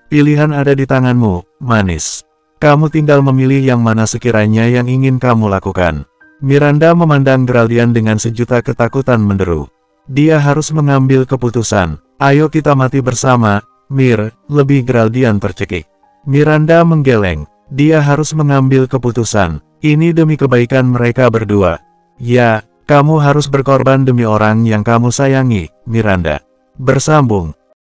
pilihan ada di tanganmu, manis. Kamu tinggal memilih yang mana sekiranya yang ingin kamu lakukan. Miranda memandang Geraldian dengan sejuta ketakutan menderu. Dia harus mengambil keputusan. Ayo kita mati bersama, Mir, lebih Geraldian tercekik. Miranda menggeleng. Dia harus mengambil keputusan. Ini demi kebaikan mereka berdua. Ya, kamu harus berkorban demi orang yang kamu sayangi, Miranda. Bersambung.